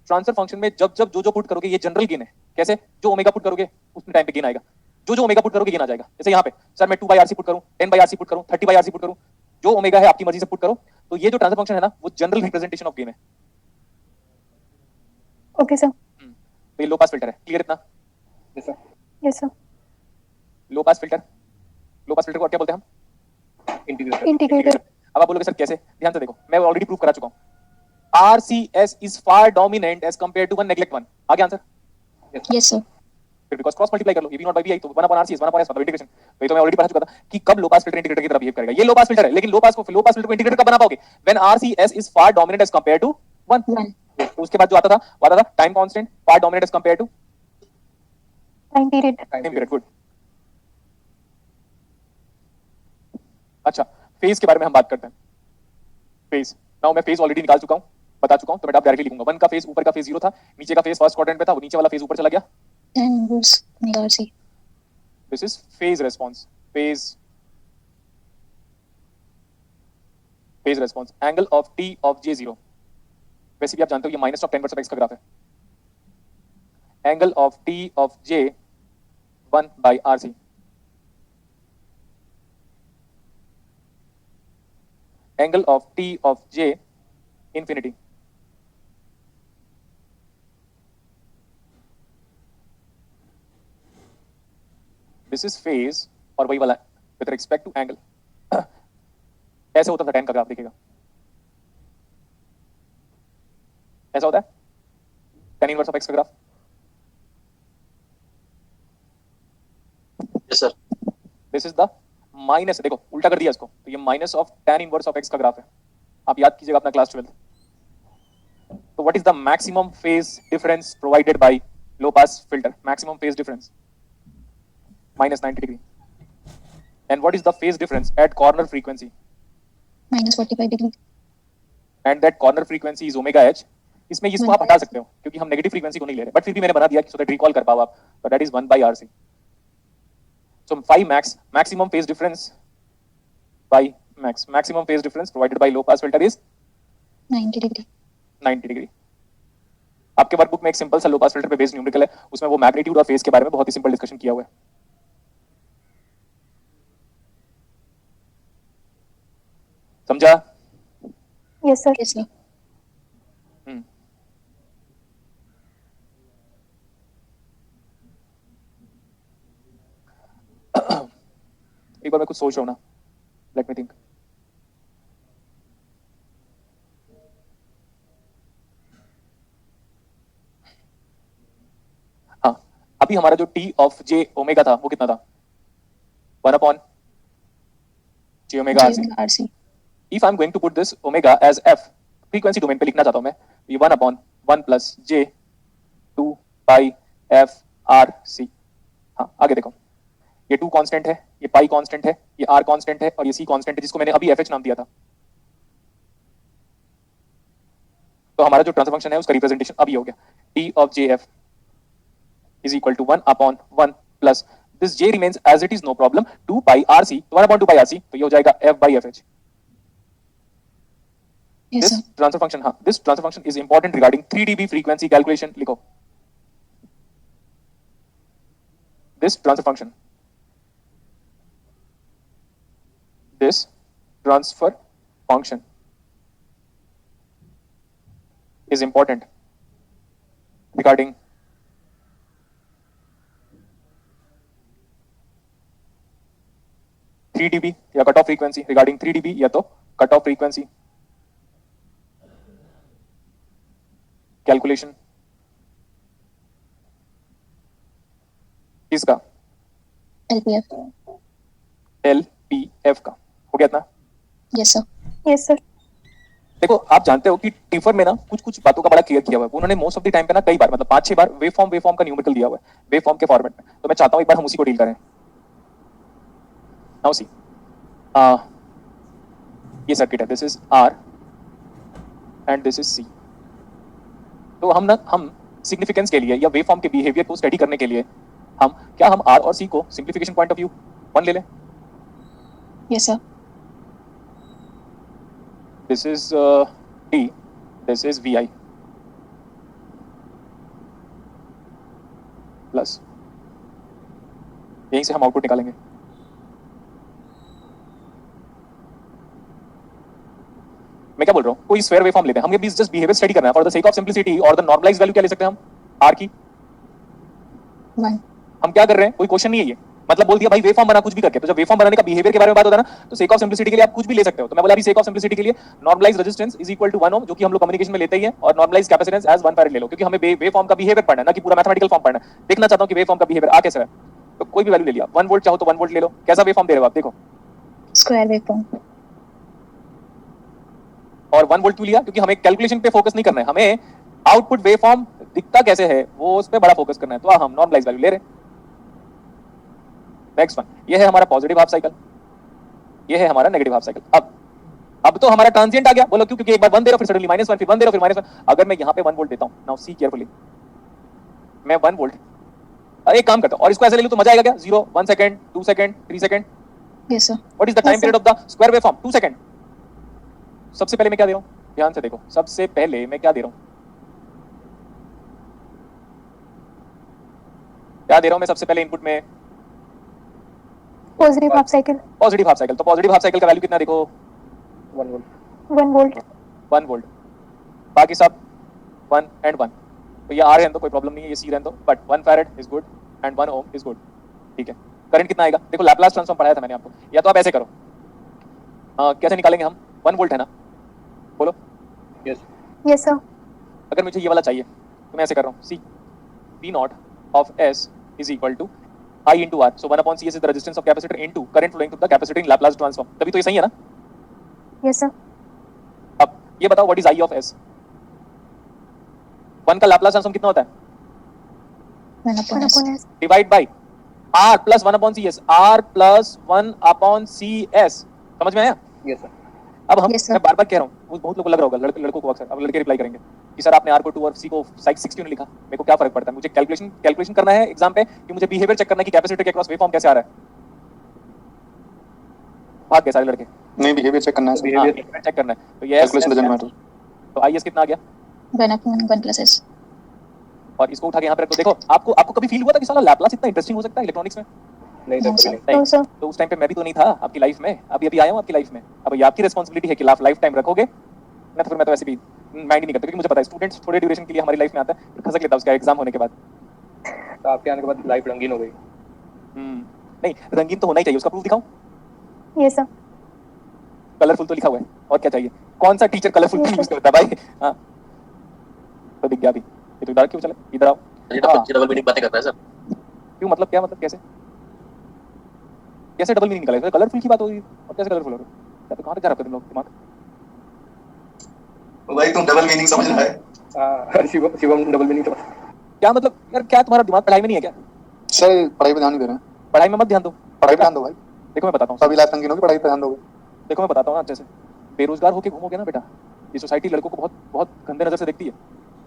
ट्रांसफर फंक्शन में जब जो पुट करोगे ये जनरल गेन है, कैसे, जो ओमेगा पुट करोगे उस टाइम पे गेन आएगा, जो ओमेगा पुट करोगे गेन आ जाएगा। जैसे यहाँ पे सर मैं 2/RC पुट करूँ, 10/RC पुट करूँ, 30/RC पुट करूँ, जो ओमेगा है आपकी मर्जी से पुट करो, तो ये जो ट्रांसफर फंक्शन है ना वो जनरल रिप्रेजेंटेशन ऑफ गेन है। Okay, sir. तो ये लो पास फिल्टर है, क्लियर इतना। Yes, sir. लो पास फिल्टर को और क्या बोलते हैं हम, Integrated. अब आप बोलोगे सर कैसे, ध्यान से देखो, मैं ऑलरेडी प्रूव करा चुका हूँ, RCS is far dominant as compare to 1 neglect 1। आगे आंसर, Yes, sir. फिर बिकॉज़ क्रॉस मल्टीप्लाई कर लो, AB0 by BI तो 1/RCS 1/S मतलब इंटीग्रेशन। तो ये तो मैं ऑलरेडी पढ़ा चुका था कि कब लो पास फिल्टर इंटीग्रेटर की तरह बिहेव करेगा, ये लो पास फिल्टर है, लेकिन लो पास फिल्टर को इंटीग्रेटर कब बना पाओगे, when RCS is far dominant as compare to 1। 1. तो उसके बाद जो आता था time constant far dominant as compare to Time period. Time period. Good. अच्छा फेज के बारे में हम बात करते हैं, फेज। नाउ मैं फेज ऑलरेडी निकाल चुका हूं, बता चुका हूं, तो मैं डायरेक्टली लिखूंगा 1 का फेज ऊपर का फेज 0 था, नीचे का फेज फर्स्ट क्वाड्रेंट पे था, वो नीचे वाला फेज ऊपर चला गया, Tan inverse omega RC. This is phase response, phase response. Angle of T of J0, वैसे भी आप जानते हो ये minus of 10 verse of x का ग्राफ है, angle of T of J 1/RC, angle of T of J infinity, this is phase, और वही वाला विद रिस्पेक्ट टू एंगल ऐसे होता था tan का ग्राफ, देखिएगा ऐसा होता है tan इनवर्स ऑफ x का graph. Yes sir, this is the minus, देखो उल्टा कर दिया इसको, तो ये minus of tan inverse of x का ग्राफ है, आप याद कीजिएगा अपना क्लास 12। तो what is the maximum phase difference provided by low pass filter, maximum phase difference -90 degree. And what is the phase difference at corner frequency? minus 45 degree. And that corner frequency is omega h. इसमें इसको आप हटा सकते हो क्योंकि हम negative frequency को नहीं ले रहे, बट फिर भी मैंने बना दिया सो दैट रिकॉल कर पाओ आप. तो that is 1 by RC. So phi max, maximum phase difference by max, maximum phase difference provided by low pass filter is 90 degree. 90 degree. आपके वर्कबुक में एक सिंपल सा लो पास फिल्टर पे बेस्ड न्यूमेरिकल है, उसमें वो मैग्नीट्यूड और फेज के बारे में बहुत ही सिंपल डिस्कशन किया हुआ है. समझा? Yes, sir. Yes, sir. एक बार मैं कुछ सोच रहा हूँ ना, लेट मी थिंक. हाँ, अभी हमारा जो टी ऑफ जे ओमेगा था वो कितना था? 1/j omega RC. RC. If I'm going to put this omega as f, frequency domain पे लिखना चाहता हूँ मैं, ये 1/1 plus j 2 pi f r c. हाँ, आगे देखो, ये 2 कांस्टेंट है, ये पाई कांस्टेंट है, ये r कांस्टेंट है और ये c कांस्टेंट है जिसको मैंने अभी fh नाम दिया था. तो हमारा जो ट्रांसफर फंक्शन है उसका रिप्रेजेंटेशन अभी हो गया, t of jf is equal to 1/1 plus this j remains as it is, no problem, 2 pi rc. तो 1/2 pi rc, तो ये हो जाएगा f by fh. Yes, This sir. transfer function, हाँ, this transfer function is important regarding 3 dB frequency calculation. लिखो, this transfer function is important regarding 3 dB या cut off frequency, regarding 3 dB या तो cut off frequency calculation किसका? LPF. LPF का. हो गया इतना? Yes, sir. Yes, sir. देखो, आप जानते हो कि टीफर में ना कुछ कुछ बातों का बड़ा क्लियर किया हुआ है. उन्होंने मोस्ट ऑफ द टाइम पे ना कई बार, मतलब 5-6 बार वेव फॉर्म का न्यूमेरिकल दिया हुआ है, वेव फॉर्म के फॉर्मेट में. तो मैं चाहता हूँ एक बार हम उसी को डील करें. नाउ सी, ये सर्किट है, this is R and this is C. तो हम सिग्निफिकेंस के लिए या वेव फॉर्म के बिहेवियर को स्टडी करने के लिए हम R और C को सिंप्लीफिकेशन पॉइंट ऑफ व्यू 1 ले लें. Yes, sir. This is T, this is VI plus, यहीं से हम आउटपुट निकालेंगे. मैं क्या बोल रहा हूँ, कोई स्फीयर वेवफॉर्म लेते हैं, हमें जस्ट बिहेवियर स्टडी करना है for the sake of simplicity. और द नॉर्मलाइज्ड वैल्यू क्या ले सकते हैं हम R की? 1. हम क्या कर रहे हैं, कोई क्वेश्चन नहीं है ये, मतलब बोल दिया भाई वेवफॉर्म बना कुछ भी करके. तो जब वेवफॉर्म बनाने का बिहेवियर के बारे में बात होता है ना, तो सेक ऑफ सिंपलिसिटी के लिए आप कुछ भी ले सकते हो. तो मैं बोला अभी सेक ऑफ सिंपलिसिटी के लिए normalized resistance is equal to 1 ohm, जो कि हम लोग कम्युनिकेशन में लेते ही हैं, और नॉर्मलाइज्ड कैपेसिटेंस एज 1 फैराड ले लो, क्योंकि हमें वेवफॉर्म का बिहेवियर पढ़ना है ना कि पूरा मैथमेटिकल फॉर्म पढ़ना है. देखना चाहता हूं कि वेवफॉर्म का बिहेवियर आ कैसा है. तो कोई भी वैल्यू ले लिया, 1 वोल्ट चाहो तो 1 वोल्ट ले लो. कैसा वेवफॉर्म दे रहे हो आप, देखो, Square waveform. और 1 वोल्ट क्यों लिया? क्योंकि हमें कैलकुलेशन पे फोकस नहीं करना है, हमें आउटपुट वेवफॉर्म दिखता कैसे है वो उस पे बड़ा फोकस करना है. तो हम नॉर्मलाइज्ड वैल्यू ले रहे हैं. नेक्स्ट वन, ये है हमारा पॉजिटिव हाफ साइकिल, ये है हमारा नेगेटिव हाफ साइकिल. अब तो हमारा ट्रांजिएंट आ गया. बोलो क्यों? क्योंकि एक बार 1 दे रहा, फिर सडनली -1, फिर 1 दे रहा, फिर -1. अगर मैं यहाँ पे 1 वोल्ट देता हूँ, नाउ सी केयरफुली, मैं 1 वोल्ट, एक काम करता हूँ और इसको ऐसे ले लूँ तो मजा आएगा क्या? 0, 1 second, 2 second, 3 second. Yes, sir. What is the time Yes, period of the square waveform? 2 second. सबसे पहले मैं क्या दे रहा हूँ, ध्यान से देखो, सबसे पहले मैं क्या दे रहा हूँ, क्या दे रहा हूँ मैं सबसे पहले इनपुट में? Positive half cycle. Positive half cycle. तो पॉजिटिव हाफ साइकिल का वैल्यू कितना देखो? 1 वोल्ट. 1 volt. 1 वोल्ट. बाकी सब 1 and 1. तो ये R है तो कोई प्रॉब्लम नहीं है, ये C रहने दो, but 1 farad is good and 1 ohm is good. ठीक है. करंट कितना आएगा? देखो, लैप्लास ट्रांसफॉर्म पढ़ाया था मैंने आपको, या तो आप ऐसे करो, कैसे निकालेंगे हम? 1 वोल्ट है ना, बोलो. यस. Yes, sir. अगर मुझे ये वाला चाहिए तो मैं ऐसे कर रहा हूँ, C P0 of S is equal to I into R. So 1/CS is the resistance of capacitor into current flowing through the capacitor in Laplace transform. तभी तो ये सही है ना? Yes, sir. अब ये बताओ what is I of S? 1 का Laplace transform कितना होता है? 1 upon S. Upon S. Divide by R plus 1 upon CS, R plus 1 upon CS, समझ में आया? Yes sir. अब हम Yes, sir. मैं बार-बार कह रहा हूँ, बहुत लोगों को लग रहा होगा, लड़कों को अक्सर, अब लड़के रिप्लाई करेंगे कि सर आपने R को 2 और C को साइड 60 ने लिखा, मेरे को क्या फर्क पड़ता है? मुझे कैलकुलेशन करना है एग्जाम पे कि मुझे बिहेवियर चेक करना है कि कैपेसिटर के अक्रॉस वेवफॉर्म कैसे आ रहा है? भाग गए सारे लड़के। नहीं, बिहेवियर चेक करना है सर। हाँ, बिहेवियर चेक करना है। तो ये कैलकुलेशन डजंट मैटर। तो IS कितना आ गया? 1 upon 1 plus S. और इसको उठा के यहाँ पे रख दो। देखो आपको कभी फील हुआ था कि साला लैपलास इतना इंटरेस्टिंग हो सकता है इलेक्ट्रॉनिक्स में? नहीं सर, No, कभी sir. नहीं। नो सर तो उस टाइम पे मैं भी तो नहीं था आपकी लाइफ में, अभी आया हूँ आपकी लाइफ में। अब ये आपकी रिस्पांसिबिलिटी है कि लाइफ टाइम रखोगे ना, तो फिर मैं तो वैसे भी माइंड ही नहीं करता, क्योंकि मुझे पता है स्टूडेंट्स थोड़े ड्यूरेशन के लिए हमारी लाइफ में आता है, फिर खसक लेता है उसका एग्जाम होने के बाद। तो आपके आने के बाद लाइफ रंगीन हो गई। नहीं, रंगीन तो होना ही चाहिए, उसका प्रूफ दिखाऊं? यस सर कलरफुल तो लिखा हुआ है, और क्या चाहिए? कौन सा टीचर कलरफुल यूज करता है भाई? हाँ, तो दिख गया अभी। ये तो इधर क्यों चले? इधर आओ। ये डबल मीनिंग बातें कर रहा है सर। क्यों, मतलब क्या, मतलब कैसे डबल मीनिंग निकाला? कलरफुल की बात हो रही है और कैसे कलरफुल हो रहा है? या तो कहाँ तक जा रहा है तुम लोग दिमाग? भाई तुम डबल मीनिंग समझ रहा है? हाँ, शिवम डबल मीनिंग समझ। क्या मतलब यार, क्या तुम्हारा दिमाग पढ़ाई में नहीं है क्या? सर पढ़ाई पे ध्यान नहीं दे रहे हैं। पढ़ाई में मत ध्यान दो। पढ़ाई पे ध्यान दो भाई, देखो मैं बताता हूँ, तभी लाइफ रंगीन होगी। पढ़ाई पे ध्यान दोगे। देखो मैं बताता हूँ ना अच्छे से। बेरोजगार होके घूमोगे ना बेटा, ये सोसाइटी लड़कों को बहुत बहुत गंदे नजर से देखती है।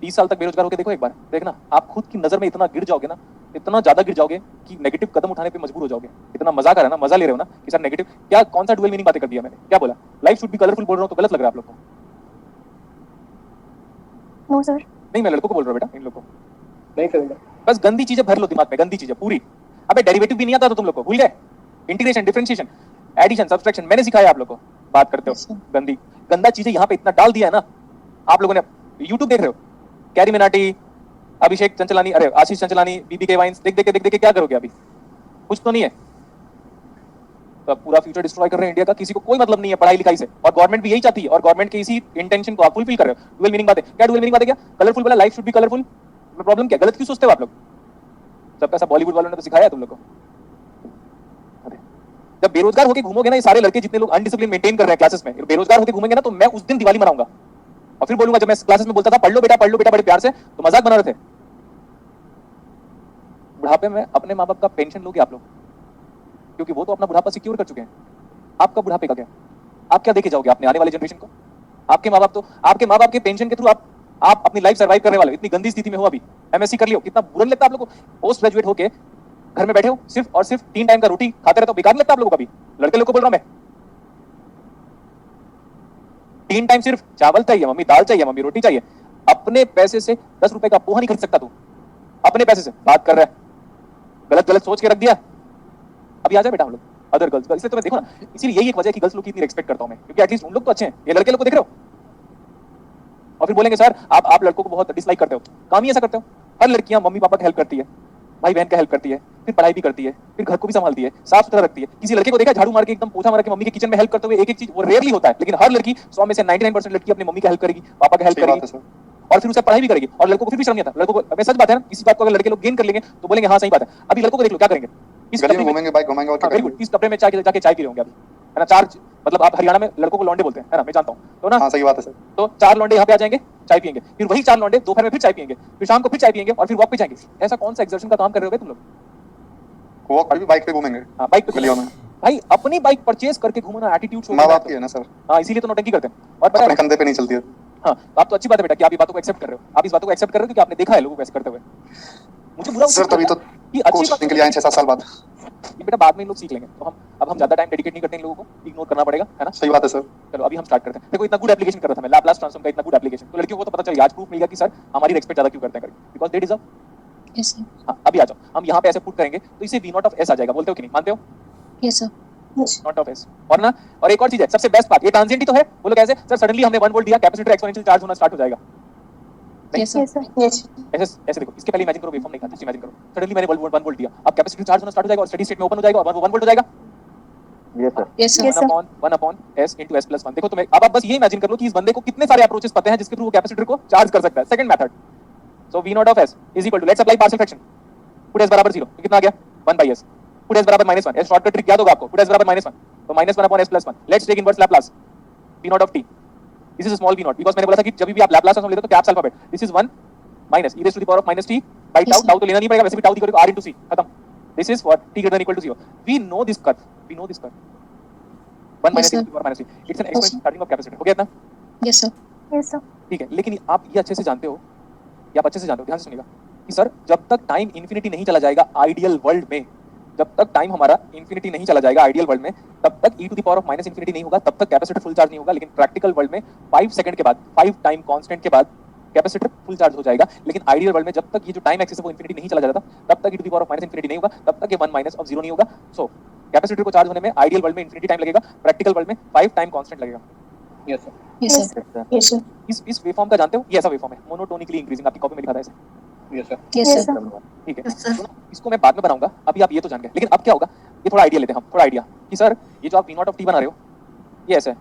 30 साल तक बेरोजगार होके देखो एक बार, देखना आप खुद की नजर में इतना गिर जाओगे ना, इतना ज्यादा गिर जाओगे कि नेगेटिव कदम उठाने पे मजबूर हो जाओगे। इतना मजाक आ रहा है ना, मजा ले रहे हो ना कि सर नेगेटिव क्या, कौन सा डुअल मीनिंग बातें कर दिया मैंने? क्या बोला? लाइफ शुड बी कलरफुल बोल रहा हूँ तो गलत लग रहा है आप लोग को? नो सर नहीं, मैं लड़कों को बोल रहा हूँ बेटा, इन लोग को। नहीं सर। बस गंदी चीजें भर लो दिमाग में, गंदी चीजें पूरी। अबे डेरिवेटिव भी नहीं आता तो तुम लोग को, भूल गए? इंटीग्रेशन, डिफरेंशिएशन, एडिशन, सब्सट्रैक्शन मैंने सिखाया आप लोग को। बात करते Yes, हो sir. गंदा चीजें यहाँ पे इतना डाल दिया है ना आप लोगों ने। यूट्यूब देख रहे हो, कैरी मिनाटी, अभिषेक चंचलानी, अरे आशीष चंचलानी, बीबी के वाइन्स देख देख के क्या करोगे? अभी कुछ तो नहीं है, तो पूरा फ्यूचर डिस्ट्रॉय कर रहे हैं इंडिया का। किसी को कोई मतलब नहीं है पढ़ाई लिखाई से, और गवर्नमेंट भी यही चाहती है, और गवर्नमेंट के इसी इंटेंशन को आप फुलफिल कर रहे हो। डुअल मीनिंग बातें क्या? डुअल मीनिंग बातें क्या? कलरफुल बोला, life should be colourful. Problem क्या? गलत क्यों सोचते हो आप लोग? सबका सब बॉलीवुड वालों ने तो सिखाया है तुम लोग को। जब बेरोजगार होकर घूमोगे ना, ये सारे लड़के जितने लोग अनडिसिप्लिन मेंटेन कर रहे हैं क्लासेस में, बेरोजगार होकर घूमेंगे ना, तो मैं उस दिन दिवाली मनाऊंगा। और फिर बोलूंगा, जब मैं क्लासेस में बोलता था पढ़ लो बेटा बड़े प्यार से, तो मजाक बना रहे थे। बुढ़ापे में अपने माँ बाप का पेंशन लोगे आप लोग, क्योंकि वो तो अपना बुढ़ापा सिक्योर कर चुके हैं। आपका बुढ़ापे का क्या? आप क्या देके जाओगे अपने आने वाले जनरेशन को? आपके माँ बाप के पेंशन के थ्रू आप अपनी लाइफ सर्वाइव करने वाले। इतनी गंदी स्थिति में हो अभी, MSc कर लियो, कितना बुरा नहीं लगता आप लोगों को? पोस्ट ग्रेजुएट होके घर में बैठे हो, सिर्फ और सिर्फ 3 टाइम का रोटी खाते रहते हो, बेकार नहीं लगता आप लोगों को? अभी लड़के लोग को बोल रहा हूं मैं, 3 टाइम सिर्फ चावल चाहिए मम्मी, दाल चाहिए मम्मी, रोटी चाहिए। अपने पैसे से 10 रुपए का पोहा नहीं खरीद सकता तू, अपने पैसे से बात कर रहा है। गलत सोच के रख दिया। अभी आ जाए बेटा हम लोग अदर गर्ल्स, इसलिए तो मैं देखो ना, इसीलिए यही एक वजह है कि गर्ल्स लोग की इतनी रिस्पेक्ट करता हूं मैं, क्योंकि एटलीस्ट उन लोग तो अच्छे हैं। ये लड़के लोग को देख रहे हो, और फिर बोलेंगे सर आप लड़कों को बहुत डिसलाइक करते हो। काम ही ऐसा करते हो। हर लड़कियां मम्मी पापा की हेल्प करती है, भाई बहन का हेल्प करती है, फिर पढ़ाई भी करती है, फिर घर को भी संभालती है, साफ सुथरा रखती है। किसी लड़के को देखा झाड़ू मार के एकदम पोछा मार के मम्मी के किचन में हेल्प करते हुए? एक चीज वो रेयरली होता है, लेकिन हर लड़की 100 में से 99% लड़की अपनी मम्मी का हेल्प करेगी, पापा का हेल्प सही बात करेगी, है सर। और फिर उसे पढ़ाई भी करेगी। और लड़कों को फिर भी शर्म नहीं आता। लड़कों को, मैं सच बात है ना, इसी बात को अगर लड़के लोग गेन कर लेंगे तो बोलेंगे हाँ सही बात है। अभी लड़कों को देख लो क्या करेंगे, इस गली कपड़े में में, घूमेंगे, बाइक घुमाएंगे और क्या वेरी गुड, करेंगे? इस कपड़े में जाके चाय पी रहे होंगे अभी, है ना? 4 मतलब आप हरियाणा में लड़कों को लौंडे बोलते हैं, है ना? मैं जानता हूँ तो ना। हाँ सही बात है सर। तो 4 लौंडे यहाँ पे आ जाएंगे, चाय पियेंगे, फिर वही 4 लौंडे दोपहर में फिर चाय पियेंगे, फिर शाम को फिर चाय पियेंगे, और फिर वॉक पे जाएंगे। ऐसा कौन सा एक्सर्शन का काम कर रहे हो तुम लोग? वॉक पर भी बाइक पे घूमेंगे हाँ, बाइक पे गलियों में। भाई अपनी बाइक परचेज करके घूमो ना, एटीट्यूड शो माँ बाप की है ना सर, हाँ, इसीलिए तो नौटंकी करते हैं। और पता अपने है, कंधे पे नहीं चलती है। हाँ आप तो अच्छी बात है बेटा कि आप ये बातों को एक्सेप्ट कर रहे हो। आप इस बातों को एक्सेप्ट कर रहे हो क्योंकि आपने देखा है लोगों को ऐसे करते हुए। मुझे बुरा सर तभी तो कि अच्छी कोचिंग बात के लिए आए 6-7 साल बाद। ये बेटा बाद में इन लोग सीख लेंगे। तो अब हम ज्यादा टाइम डेडिकेट नहीं करते इन लोगों को, इग्नोर करना पड़ेगा, है ना? सही बात है सर। चलो अभी हम स्टार्ट करते हैं। देखो इतना गुड एप्लीकेशन कर रहा था मैं, लैपलास ट्रांसफॉर्म का इतना गुड एप्लीकेशन, तो लड़कियों को तो पता चल गया, आज प्रूफ मिल गया कि सर हमारी रिस्पेक्ट ज्यादा क्यों करते हैं करके, because they deserve. Yes, sir. हाँ, अभी आ जाओ, हम यहाँ पे ऐसे पुट करेंगे तो इसे V0 ऑफ S आ जाएगा। बोलते हो कि नहीं? मानते हो? Yes, sir. Not of S. और ना, और एक और चीज है, सबसे बेस्ट बात, ये ट्रांजिएंट ही तो है। बोलो कैसे? सर सडनली हमने 1 वोल्ट दिया, कैपेसिटर एक्सपोनेंशियल चार्ज होना स्टार्ट हो जाएगा। Yes, sir. यस सर ऐसे देखो, इसके पहले इमेजिन करो, वेवफॉर्म नहीं था, जस्ट इमेजिन करो सडनली मैंने 1 वोल्ट दिया, अब कैपेसिटर चार्ज होना स्टार्ट हो जाएगा, और स्टेडी स्टेट में ओपन हो जाएगा, और वो 1 वोल्ट हो जाएगा। Yes sir. Yes, sir. Yes, sir. 1 upon S into S plus 1। देखो तुम्हें, अब आप बस ये इमेजिन कर लो कि इस बंदे को कितने सारे अप्रोचेस पते हैं जिसके थ्रू वो कैपेसिटर को चार्ज कर सकता है। Second method, so V0 of S is equal to, let's apply partial fraction, put S बराबर 0, तो कितना आ गया? 1/S। पुट S बराबर -1, S शॉर्टकट ट्रिक याद होगा आपको, पुट S बराबर -1, तो -1 upon S plus 1। Let's take inverse Laplace V0 of t, this is small V0, because मैंने बोला था कि जब भी आप लैपलास ट्रांसफॉर्म लेते हो तो caps alphabet, this is 1 minus e raised to the power of -t by Yes, tau। sir. tau तो लेना नहीं पड़ेगा, वैसे भी tau दी करोगे r into c, खत्म। This is what t greater than equal to 0. We know this curve. We know this curve. 1 minus sir. e to the power minus 3. It's an Yes, exponential sir. charging of capacitor. हो गया इतना? Yes, sir. Yes, sir. ठीक है, लेकिन आप ये अच्छे से जानते हो, या आप अच्छे से जानते हो, ध्यान से सुनिएगा कि सर जब तक टाइम इन्फिनिटी नहीं चला जाएगा आइडियल वर्ल्ड में, जब तक टाइम हमारा इन्फिनिटी नहीं चला जाएगा आइडियल वर्ल्ड में, तब तक e to the power of minus infinity नहीं होगा, तब तक कैपेसिटर फुल चार्ज नहीं होगा। लेकिन प्रैक्टिकल वर्ल्ड में 5 सेकंड के बाद, 5 टाइम कांस्टेंट के बाद कैपेसिटर फुल चार्ज हो जाएगा। लेकिन आइडियल वर्ल्ड में जब तक ये जो टाइम एक्सिस है वो इन्फिनिटी नहीं चला जाता, तब तक e to the power of minus infinity नहीं होगा, तब तक ये 1 माइनस ऑफ 0 नहीं होगा। सो कैपेसिटर को चार्ज होने में आइडियल वर्ल्ड में इन्फिनिटी टाइम लगेगा, प्रैक्टिकल वर्ल्ड में 5 टाइम कांस्टेंट लगेगा। Yes sir. Yes, Yes, sir. sir. Yes, sir. इस वेवफॉर्म का जानते हो, ये ऐसा वेवफॉर्म है, मोनोटोनिकली इंक्रीजिंग, आपकी कॉपी में लिखा था ऐसे, yes sir. Yes, Yes, sir. sir. ठीक है। सुनो, इसको मैं बाद में बनाऊंगा, अभी आप ये तो जान गए। लेकिन अब क्या होगा, ये थोड़ा आइडिया लेते हैं हम, थोड़ा आइडिया कि सर ये जो आप v0 ऑफ t बना रहे हो, ये ऐसा है,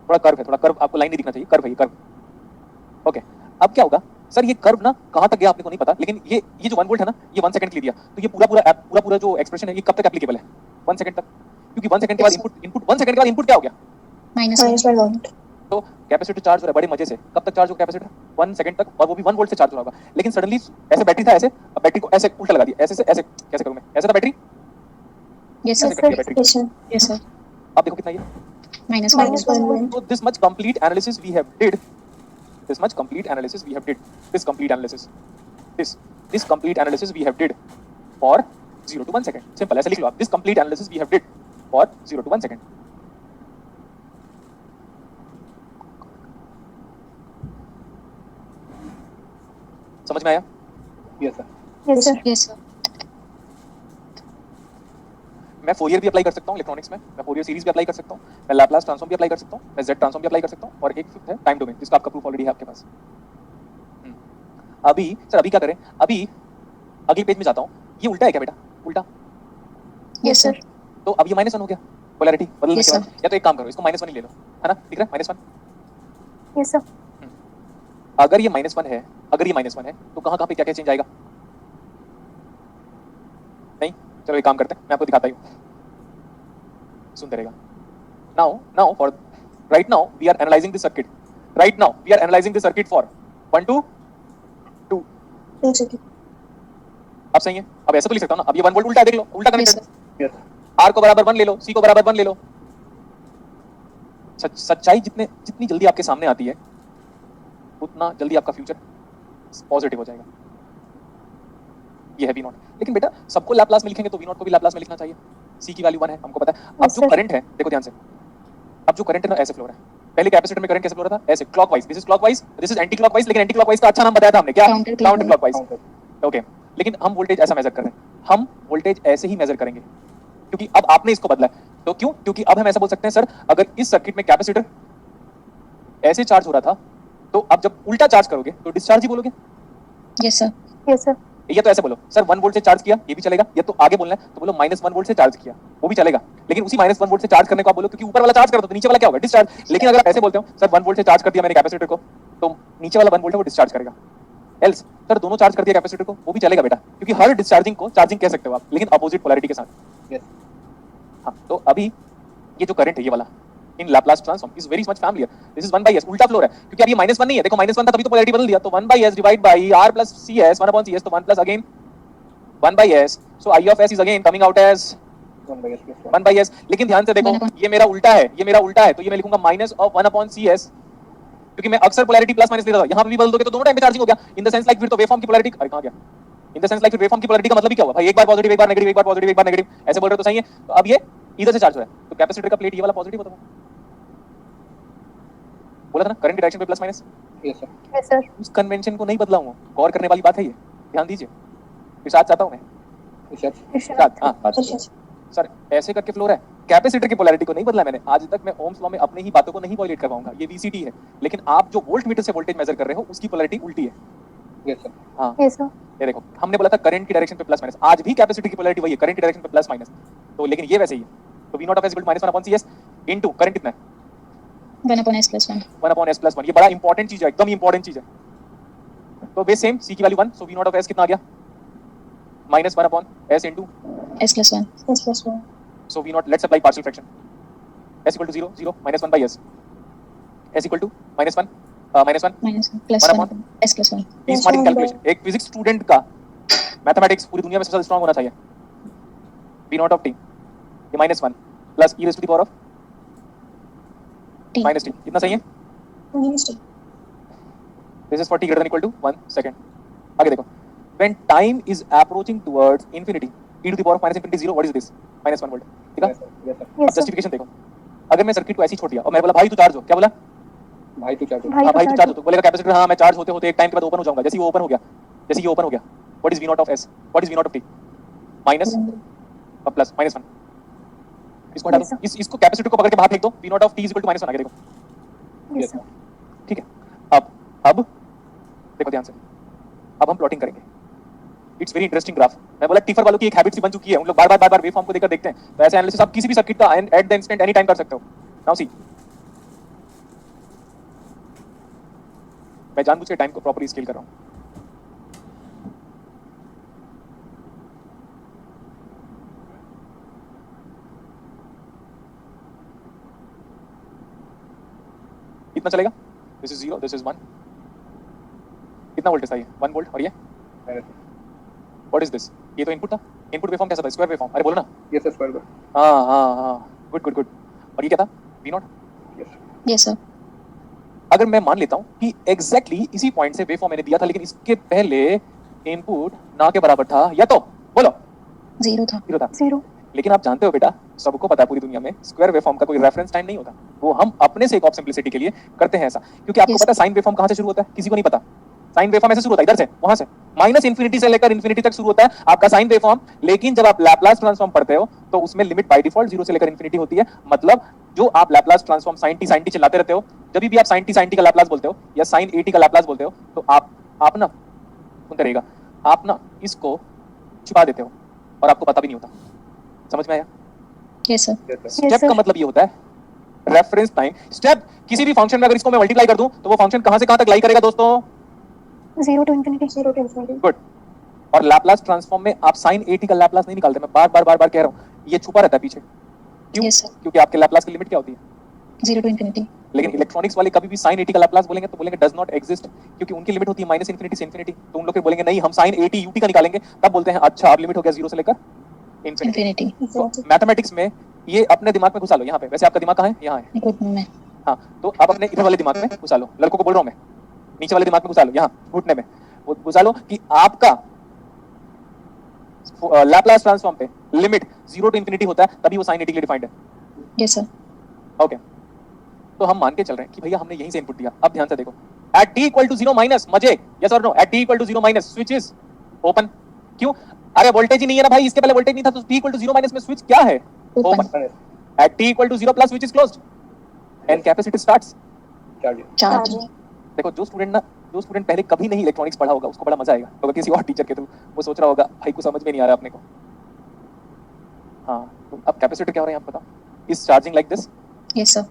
थोड़ा कर्व है, थोड़ा कर्व, आपको लाइन नहीं दिखना चाहिए, कर्व है ये, कर्व। ओके, अब क्या होगा सर, ये कर्व ना कहाँ तक गया आपने को नहीं पता, लेकिन ये जो 1 वोल्ट है ना, ये 1 सेकंड के लिए दिया, तो ये पूरा जो एक्सप्रेशन है ये कब तक एप्लीकेबल है? 1 सेकंड तक, क्योंकि 1 सेकंड के बाद Yes, इनपुट 1 सेकंड के बाद इनपुट क्या हो गया? Minus Minus 1. 1 volt. तो कैपेसिटर चार्ज हो रहा है बड़े मजे से, कब तक चार्ज हो कैपेसिटर? 1 सेकंड तक, और वो भी 1 वोल्ट से चार्ज हो रहा होगा। लेकिन सडनली ऐसे बैटरी था ऐसे, अब बैटरी को ऐसे उल्टा लगा दिया, ऐसे से ऐसे, कैसे करूं मैं? ऐसे था बैटरी, Yes, ऐसे sir. कर दिया battery, Yes, sir. Yes, sir. अब देखो कितना ये। Minus Minus 1. 1 volt. So this much complete analysis we have did, this much complete analysis we have did, this complete analysis, this complete analysis we have did for 0 to 1 second. Simple, ऐसे लिख लो आप, this complete analysis we have did for 0 to 1 second. समझ में आया? Yes sir. Yes, sir. Yes, sir. मैं Fourier भी apply कर सकता हूँ इलेक्ट्रॉनिक्स में, मैं फोरियर सीरीज भी अप्लाई कर सकता हूँ, मैं लैप्लास ट्रांसफॉर्म भी अप्लाई कर सकता हूँ, मैं जेड ट्रांसफॉर्म भी अप्लाई कर सकता हूँ, और एक फिफ्थ है टाइम डोमेन, जिसका आपका प्रूफ ऑलरेडी है आपके पास। अभी सर अभी क्या करें, अभी अगले पेज में जाता हूँ। ये उल्टा है क्या बेटा? उल्टा, Yes, sir. तो अब ये -1 हो गया, पोलैरिटी बदलने Yes, के बाद। या तो एक काम करो, इसको -1 ही ले लो, है ना, ठीक है, -1। Yes, sir. अगर ये -1 है, अगर ये -1 है, तो कहाँ कहाँ पे क्या क्या चेंज आएगा? नहीं, चलो एक काम करते हैं, मैं आपको दिखाता हूँ, सुनते रहेगा। Now for right now we are analyzing the circuit. Right now we are analyzing the circuit for 1 to 2. Yes, sir. अब सही है, अब ऐसे तो लिख सकता हूँ ना, अब ये 1 वोल्ट उल्टा है, देख लो, उल्टा Yes, connected. sir. Yes. R को बराबर 1 ले लो, C को बराबर 1 ले लो। सच्चाई जितनी जल्दी आपके सामने आती है, उतना जल्दी आपका फ्यूचर पॉजिटिव हो जाएगा। ये है V0, लेकिन बेटा सबको लैप्लास में लिखेंगे तो V0 को भी लैप्लास में लिखना चाहिए। C की वैल्यू 1 है, हमको पता है। अब Yes, जो sir. करंट है, देखो ध्यान से, अब जो करंट है ना ऐसे फ्लो रहा है। पहले कैपेसिटर में करंट कैसे फ्लो रहा था? ऐसे, clockwise, this is clockwise, this is anti clockwise, लेकिन एंटी क्लॉकवाइज का अच्छा नाम बताया था हमने, क्या? Counter counter clockwise. Counter. Okay, लेकिन हम वोल्टेज ऐसा मेजर कर रहे हैं, हम वोल्टेज ऐसे ही मेजर करेंगे, क्योंकि अब आपने इसको बदला है। तो क्यों? क्योंकि अब हम ऐसा बोल सकते हैं सर, अगर इस सर्किट में कैपेसिटर ऐसे चार्ज हो रहा था, तो अब जब उल्टा चार्ज करोगे तो डिस्चार्ज ही बोलोगे। Yes, sir. Yes, sir. या तो ऐसे बोलो सर 1 वोल्ट से चार्ज किया, ये भी चलेगा, या तो आगे बोलना है तो बोलो -1 वोल्ट से चार्ज किया, वो भी चलेगा। लेकिन उसी -1 वोल्ट से चार्ज करने को आप बोलो, क्योंकि ऊपर वाला चार्ज कर दो तो नीचे वाला क्या होगा? डिस्चार्ज। लेकिन अगर आप ऐसे बोलते हो सर 1 वोल्ट से चार्ज कर दिया मैंने कैपेसिटर को, तो नीचे वाला 1 वोल्ट है वो डिस्चार्ज करेगा। एल्स सर दोनों चार्ज कर दिया कैपेसिटर को, वो भी चलेगा बेटा, क्योंकि हर डिस्चार्जिंग को चार्जिंग कह सकते हो आप, लेकिन अपोजिट पोलैरिटी के साथ। यस। हाँ, तो अभी ये जो करंट है ये वाला in Laplace transform is very much familiar. This is 1/s, उल्टा फ्लो है, क्योंकि अभी -1 नहीं है, देखो -1 था तभी तो पोलैरिटी बदल दिया, तो 1/s divide by r plus cs, 1/cs, तो 1 plus again 1/s, so I of s is again coming out as 1/s + 1। 1/s। लेकिन ध्यान से देखो, 1/- ये मेरा उल्टा है, ये मेरा उल्टा है, तो ये मैं लिखूंगा -1/cs, क्योंकि मैं अक्सर पोलैरिटी प्लस माइनस लेता था, यहाँ पे भी बदल दोगे तो दोनों टाइम पे चार्जिंग हो गया। इन द सेंस लाइक फिर तो वेवफॉर्म की पोलैरिटी, अरे कहाँ गया? इन द सेंस लाइक फिर वेवफॉर्म की पोलैरिटी का मतलब ही क्या हुआ भाई? एक बार पॉजिटिव, एक बार नेगेटिव, एक बार पॉजिटिव, एक बार नेगेटिव, ऐसे बोल रहे हो तो सही है। तो अब ये इधर से चार्ज हो रहा है, तो कैपेसिटर का प्लेट ये वाला पॉजिटिव होता है, बोला था ना, करंट की डायरेक्शन पे plus minus. Yes sir. Yes, sir. उस कन्वेंशन को नहीं बदला हूँ, गौर करने वाली बात है ये, ध्यान दीजिए। इरशाद चाहता हूँ मैं, रिसर्च। इरशाद, हाँ Yes, सर ऐसे करके फ्लो रहा है, कैपेसिटर की पोलैरिटी को नहीं बदला मैंने आज तक। मैं ओम्स लॉ में अपने ही बातों को नहीं वॉयलेट कर पाऊंगा, ये VCT है, लेकिन आप जो वोल्ट मीटर से वोल्टेज मेजर कर रहे हो उसकी पोलैरिटी उल्टी है। Yes sir. हाँ, Yes, sir. ये देखो, हमने बोला था करंट की डायरेक्शन पे प्लस माइनस, आज भी कैपेसिटर की पोलैरिटी वही है, करंट की डायरेक्शन पे प्लस माइनस, तो लेकिन ये वैसे ही है। तो V0 of s = -1/cs into current कितना है? 1/s + 1. 1/s + 1, ये बड़ा इंपॉर्टेंट चीज है, एकदम इंपॉर्टेंट चीज है। तो बेस सेम, c की value 1, so V0 of s कितना आ गया? -1/s into, S + 1. Yes, plus 1. so V0, let's apply partial fraction, s = 0, 0, -1/s, s = -1, -1, -1 + 1. S + 1. Smart calculation. एक फिजिक्स स्टूडेंट का मैथमेटिक्स पूरी दुनिया में सबसे स्ट्रांग होना चाहिए। v नॉट ऑफ t, ये -1 plus e raise to the power of T. -t, कितना सही है? minus t. This is for t greater than equal to 1 second. आगे देखो, when time is approaching towards infinity, e to the power of minus infinity 0, what is this? -1 volt. ठीक है? Yes, sir. Yes, sir. अब Yes, sir. Justification देखो, अगर मैं circuit को ऐसे ही छोड़ दिया और मैंने बोला भाई तू चार्ज हो, क्या बोला? भाई तू चार्ज हो। भाई हाँ भाई तू तो चार्ज हो, तो बोलेगा कैपेसिटर हाँ मैं चार्ज होते होते एक टाइम के बाद ओपन हो जाऊंगा, जैसे ही वो ओपन हो गया, जैसे ही ये ओपन हो गया, what is v naught of s, what is v naught of t? Minus और प्लस -1. इसको हटा Yes, दो, इसको कैपेसिटर को पकड़ के बाहर फेंक दो, v naught of t is equal to -1 आ गया देखो. Yes, sir. ठीक है, अब देखो ध्यान से, अब हम प्लॉटिंग करेंगे. It's very interesting graph. मैं बोला टीफर वालों की एक हैबिट सी बन चुकी है, उन लोग बार-बार वेव फॉर्म को देखकर देखते हैं. तो ऐसे एनालिसिस आप किसी भी सर्किट का at the instant any time कर सकते हो. नाउ सी, मैं जानबूझ के टाइम को प्रॉपर्ली स्केल कर रहा हूं. कितना चलेगा? This is 0, this is 1. कितना वोल्टेज था ये? 1 वोल्ट. और ये व्हाट इज दिस? ये तो इनपुट था. इनपुट वेवफॉर्म कैसा था? Square waveform. अरे बोलो ना. Yes, sir. Square. हां गुड. और ये क्या था? v not. Yes. Yes, sir. अगर मैं मान लेता हूं कि एग्जैक्टली इसी पॉइंट से वेवफॉर्म मैंने दिया था, लेकिन इसके पहले इनपुट ना के बराबर था, या तो बोलो 0 था. 0 था. 0. लेकिन आप जानते हो बेटा, सबको पता है पूरी दुनिया में स्क्वायर वेवफॉर्म का कोई रेफरेंस टाइम नहीं होता. वो हम अपने से एक ऑफ सिंपलिसिटी के लिए करते हैं ऐसा, क्योंकि आपको Yes. पता है साइन वेवफॉर्म कहां से शुरू होता है? किसी को नहीं पता. साइन वेवफॉर्म ऐसे शुरू होता है, इधर से, वहां से माइनस इन्फिनिटी से लेकर इन्फिनिटी तक शुरू होता है आपका साइन वेवफॉर्म. लेकिन जब आप लैप्लास ट्रांसफॉर्म पढ़ते हो तो उसमें लिमिट बाय डिफॉल्ट 0 से लेकर इन्फिनिटी होती है. मतलब जो आप लैप्लास ट्रांसफॉर्म sin t चलाते रहते हो, जब भी आप sin t का लैप्लास बोलते हो या sin at का लैप्लास बोलते हो, तो आप ना सुनते रहिएगा, आप ना इसको छुपा देते हो और आपको पता भी नहीं होता. समझ में आया? Yes, sir. Yes, sir. Yes, step sir. का मतलब ये होता है रेफरेंस टाइम. स्टेप किसी भी फंक्शन में अगर इसको मैं मल्टीप्लाई कर दूं तो वो फंक्शन कहां से कहां तक लाई करेगा दोस्तों? 0 to infinity. 0 to infinity. Good. और लैप्लास ट्रांसफॉर्म में आप sin at का लैप्लास नहीं निकालते. मैं बार-बार कह रहा हूं, ये छुपा रहता है पीछे. क्यों? Yes, sir. क्योंकि आपके लैप्लास की लिमिट क्या होती है? 0 to infinity. लेकिन इलेक्ट्रॉनिक्स वाले कभी भी sin at का लैप्लास बोलेंगे तो बोलेंगे डज नॉट एग्जिस्ट, क्योंकि उनकी लिमिट होती है माइनस इन्फिनिटी से इन्फिनिटी. तो उन लोग फिर बोलेंगे नहीं हम sin at ut का निकालेंगे, तब बोलते हैं अच्छा अब लिमिट हो गया 0 से लेकर इन्फिनिटी. Infinity. Infinity. मैथमेटिक्स में ये अपने दिमाग में घुसा लो. यहाँ पे वैसे आपका दिमाग कहाँ है? यहाँ है. घुटनों में. हाँ, तो आप अपने इधर वाले दिमाग में घुसा लो. लड़कों को बोल रहा हूँ मैं, नीचे वाले दिमाग में घुसा लो, यहाँ घुटने में वो घुसा लो कि आपका लैप्लास ट्रांसफॉर्म पे लिमिट 0 टू इन्फिनिटी होता है, तभी वो sin at के लिए डिफाइंड है. Yes, sir. ओके, तो हम मान के चल रहे हैं कि भैया हमने यहीं से इनपुट दिया. अब ध्यान से देखो, at t equal to 0 minus, मजे, यस और no, at t equal to 0 minus switch is open. क्यों? अरे वोल्टेज ही नहीं है ना भाई, इसके पहले वोल्टेज नहीं था, तो t इक्वल टू 0 माइनस में स्विच क्या है? Open. Open. At t equal to 0 plus switch is closed and capacitor starts. Charge. Charge. Charging. देखो जो स्टूडेंट पहले कभी नहीं इलेक्ट्रॉनिक्स पढ़ा होगा उसको बड़ा मजा आएगा. तो किसी और टीचर के थ्रू वो सोच रहा होगा भाई को समझ में नहीं आ रहा अपने को. हाँ, तो अब कैपेसिटर क्या हो रहा है आप बताओ? Is charging like this. Yes, sir.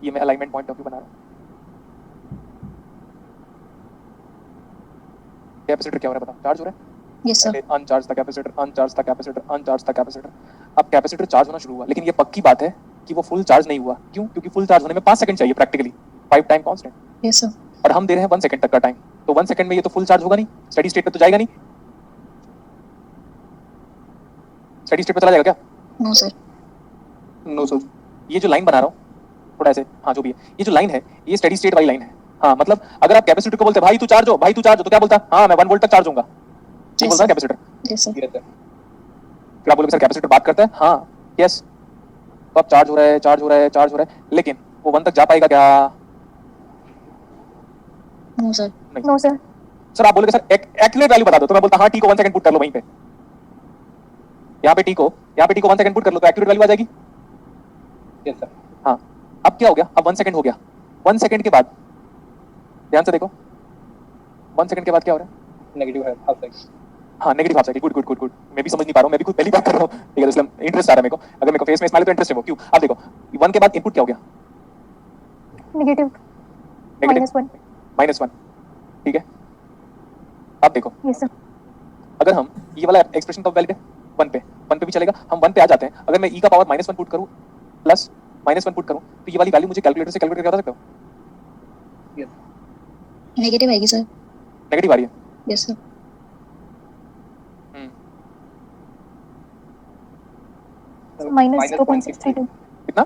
ये मैं अलाइनमेंट पॉइंट ऑफ व्यू बना रहा हूँ. कैपेसिटर क्या हो रहा है बताओ? चार्ज हो रहा है. Yes, sir. पहले अनचार्ज था कैपेसिटर, अनचार्ज था कैपेसिटर, अनचार्ज था कैपेसिटर. अब कैपेसिटर चार्ज होना शुरू हुआ, लेकिन ये पक्की बात है कि वो फुल चार्ज नहीं हुआ. क्यों? क्योंकि फुल चार्ज होने में 5 सेकंड चाहिए practically, 5 time constant. Yes, sir. और हम दे रहे हैं 1 सेकंड तक का टाइम. तो 1 सेकंड में ये तो फुल चार्ज होगा नहीं, स्टेडी स्टेट पे तो जाएगा नहीं. स्टेडी स्टेट पे चला जाएगा क्या? No, sir. No sir. ये जो लाइन बना रहा हूँ थोड़ा ऐसे, हाँ जो भी है, ये जो लाइन है ये स्टेडी स्टेट वाली लाइन है. हाँ मतलब अगर आप कैपेसिटर को बोलते भाई तू चार्ज हो, भाई तू चार्ज हो, तो क्या बोलता? हाँ मैं 1 वोल्ट तक चार्ज होऊंगा. ये Yes, बोलता है sir. Capacitor. Yes, sir. Yes, sir. फिर आप बोलोगे सर कैपेसिटर बात करता है. हाँ यस, तो अब चार्ज हो रहा है, चार्ज हो रहा है, चार्ज हो रहा है, लेकिन वो 1 तक जा पाएगा क्या? No, sir. No, sir. Sir आप बोलोगे सर एक्यूरेट वैल्यू बता दो, तो मैं बोलता हाँ टी को 1 सेकंड पुट कर लो वहीं पे. यहाँ पे टी को 1 सेकंड पुट कर लो तो एक्यूरेट वैल्यू आ जाएगी. Yes, sir. हाँ, अब क्या हो गया? अब 1 सेकंड हो गया. 1 सेकंड के बाद ध्यान से देखो, 1 सेकंड के बाद क्या हो रहा है? Negative है, half second. हाँ नेगेटिव हाफ साइकिल. गुड. मैं भी समझ नहीं पा रहा हूँ, मैं भी खुद पहली बार कर रहा हूँ, ठीक है, इसलिए इंटरेस्ट आ रहा है मेरे को. अगर मेरे को फेस में स्माइल तो इंटरेस्ट है वो. क्यों? अब देखो 1 के बाद इनपुट क्या हो गया? Negative. नेगेटिव -1. -1. ठीक है, अब देखो Yes, sir. अगर हम ये वाला एक्सप्रेशन कब वैलिड है? 1 पे भी चलेगा. हम 1 पे आ जाते हैं. अगर मैं e का पावर -1 पुट करूँ प्लस -1 पुट करूँ तो ये वाली वैल्यू मुझे कैलकुलेटर से कैलकुलेट करके बता सकते हो? Yes. Negative आएगी, sir. नेगेटिव आ रही है। Yes, sir. माइनस 0.632 कितना?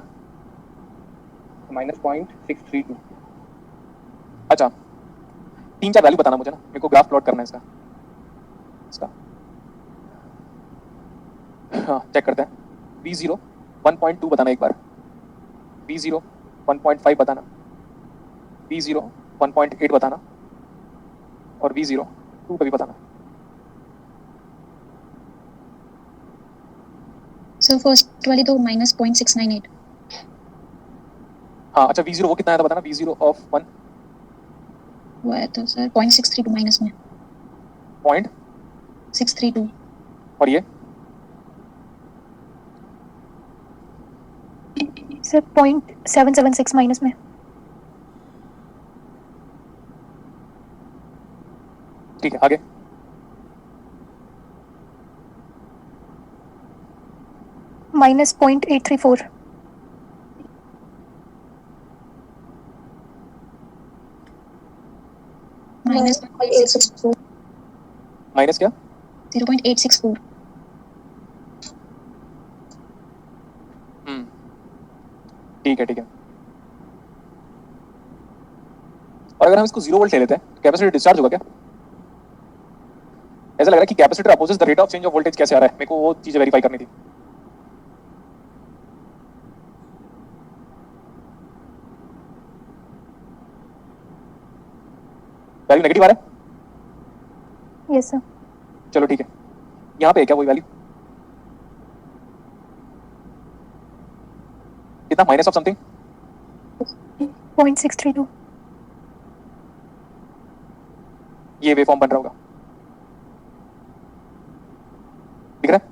-0.632 अच्छा, 3-4 वैल्यू बताना मुझे ना, मेरे को ग्राफ प्लॉट करना है इसका। हाँ, चेक करते हैं। V0 1.2 बताना एक बार, V0 1.5 बताना, V0 1.8 बताना और V0 2 पे भी बताना। So first वाली तो -0.698. हाँ अच्छा, V0 वो कितना आया था बताना, V0 ऑफ 1 वो आया था सर 0.632 माइनस में पॉइंट 632. और ये सर 0.776 माइनस में ठीक है, आगे माइनस 0.834 माइनस माइनस क्या 0.864. ठीक है। और अगर हम इसको 0 वोल्ट ले लेते हैं तो कैपेसिटर डिस्चार्ज होगा क्या? ऐसा लग रहा है कि capacitor opposes the rate of change of voltage कैसे आ रहा है, मेरे को वो चीज वेरीफाई करनी थी। वैल्यू नेगेटिव आ रहा है? यस सर चलो ठीक है, यहाँ पे है क्या वही वैल्यू? कितना माइनस ऑफ समथिंग? 0.632 ये वेवफॉर्म बन रहा होगा, दिख रहा है?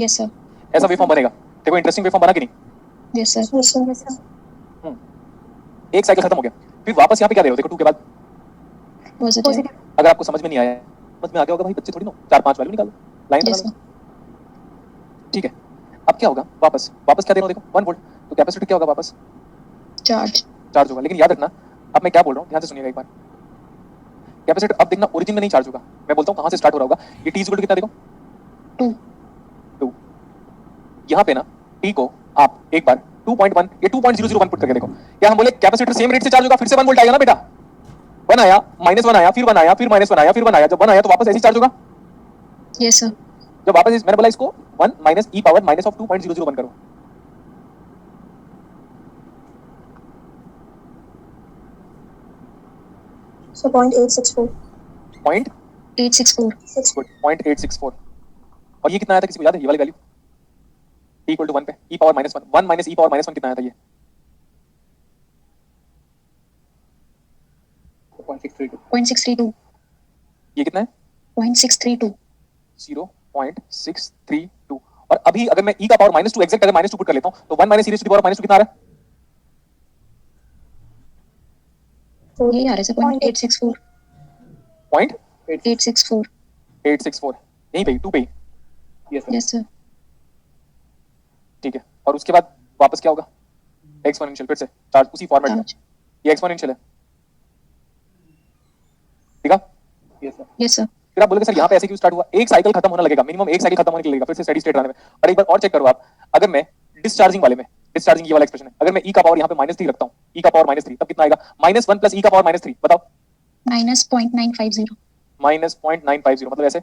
Yes, sir. ऐसा वेवफॉर्म बनेगा। देखो इंटरेस्टिंग वेवफॉर्म बना कि नहीं? Yes, sir. यस सर एक साइकिल खत्म हो गया, फिर वापस यहाँ पे क्या दे रहे हो? देखो 2 के बाद Positive. पॉजिटिव अगर आपको समझ में नहीं आया, समझ में आ गया होगा भाई, बच्चे थोड़ी ना 4-5 वैल्यू निकालो, लाइन बना Yes, लो। sir. ठीक है, अब क्या होगा? वापस क्या दे रहा हूँ देखो 1 वोल्ट, तो कैपेसिटर क्या होगा? वापस Charge. चार्ज होगा। लेकिन याद रखना, अब मैं क्या बोल रहा हूँ ध्यान से सुनिएगा एक बार। कैपेसिटर अब देखना ओरिजिन में नहीं चार्ज होगा, मैं बोलता हूँ कहाँ से स्टार्ट हो रहा होगा। ये T कितना देखो 2. यहाँ पे ना T को आप एक बार 2.1 ये 2.001 पुट करके देखो, क्या हम बोले कैपेसिटर सेम रेट से चार्ज होगा? फिर से 1 वोल्ट आएगा ना बेटा, 1 आया, -1 आया, फिर 1 आया, फिर -1 आया, फिर 1 आया, जब 1 आया तो वापस ऐसे ही चार्ज होगा। Yes, sir. जब वापस मैंने बोला इसको 1 minus e power minus of 2.001 करो, सो 0.864 पॉइंट 864. 0.864 और ये कितना आया था किसी को याद है? ये वाली वैल्यू t इक्वल टू 1 पे e power -1 1 minus e power -1 कितना आया था? ये 0.632 0.632. ये कितना है? 0.632. 0.632 और अभी अगर मैं e का पावर -2 एग्जैक्ट अगर -2 पुट कर लेता हूं तो 1 minus e raise to the power -2 कितना आ रहा है? यही आ रहा है सर 0.864. 864. 0.864 यहीं पे 2 पे ही। Yes, sir. Yes, sir. ठीक है, और उसके बाद वापस क्या होगा? एक्सपोनेंशियल, फिर से चार्ज उसी फॉर्मेट में। Charge. ये एक्सपोनेंशियल है, ठीक है? Yes, sir. Yes, sir. फिर आप बोलोगे सर यहाँ पे ऐसे क्यों स्टार्ट हुआ? एक साइकिल खत्म होना लगेगा, मिनिमम एक साइकिल खत्म होने के लिए लगेगा फिर से स्टेडी स्टेट आने में। और एक बार और चेक करो आप, अगर मैं डिस्चार्जिंग वाले में, डिस्चार्जिंग ये वाला एक्सप्रेशन है, अगर मैं e का पावर यहाँ पे -3 रखता हूँ, e का पावर -3 तब कितना आएगा? -1 प्लस e का पावर -3 बताओ। -0.950. -0.950 मतलब ऐसे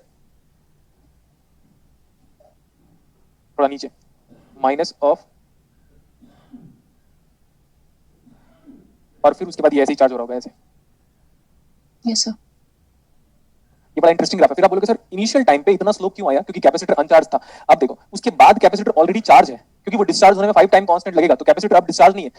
थोड़ा नीचे, माइनस ऑफ, और फिर उसके बाद ये ऐसे ही चार्ज हो रहा होगा ऐसे। Yes, sir. ये बड़ा इंटरेस्टिंग ग्राफ है। फिर आप बोलोगे सर इनिशियल टाइम पे इतना स्लोप क्यों आया? क्योंकि कैपेसिटर अनचार्ज था। अब देखो उसके बाद कैपेसिटर ऑलरेडी चार्ज है, क्योंकि वो डिस्चार्ज होने में 5 टाइम कांस्टेंट लगेगा, तो कैपेसिटर अब डिस्चार्ज नहीं है,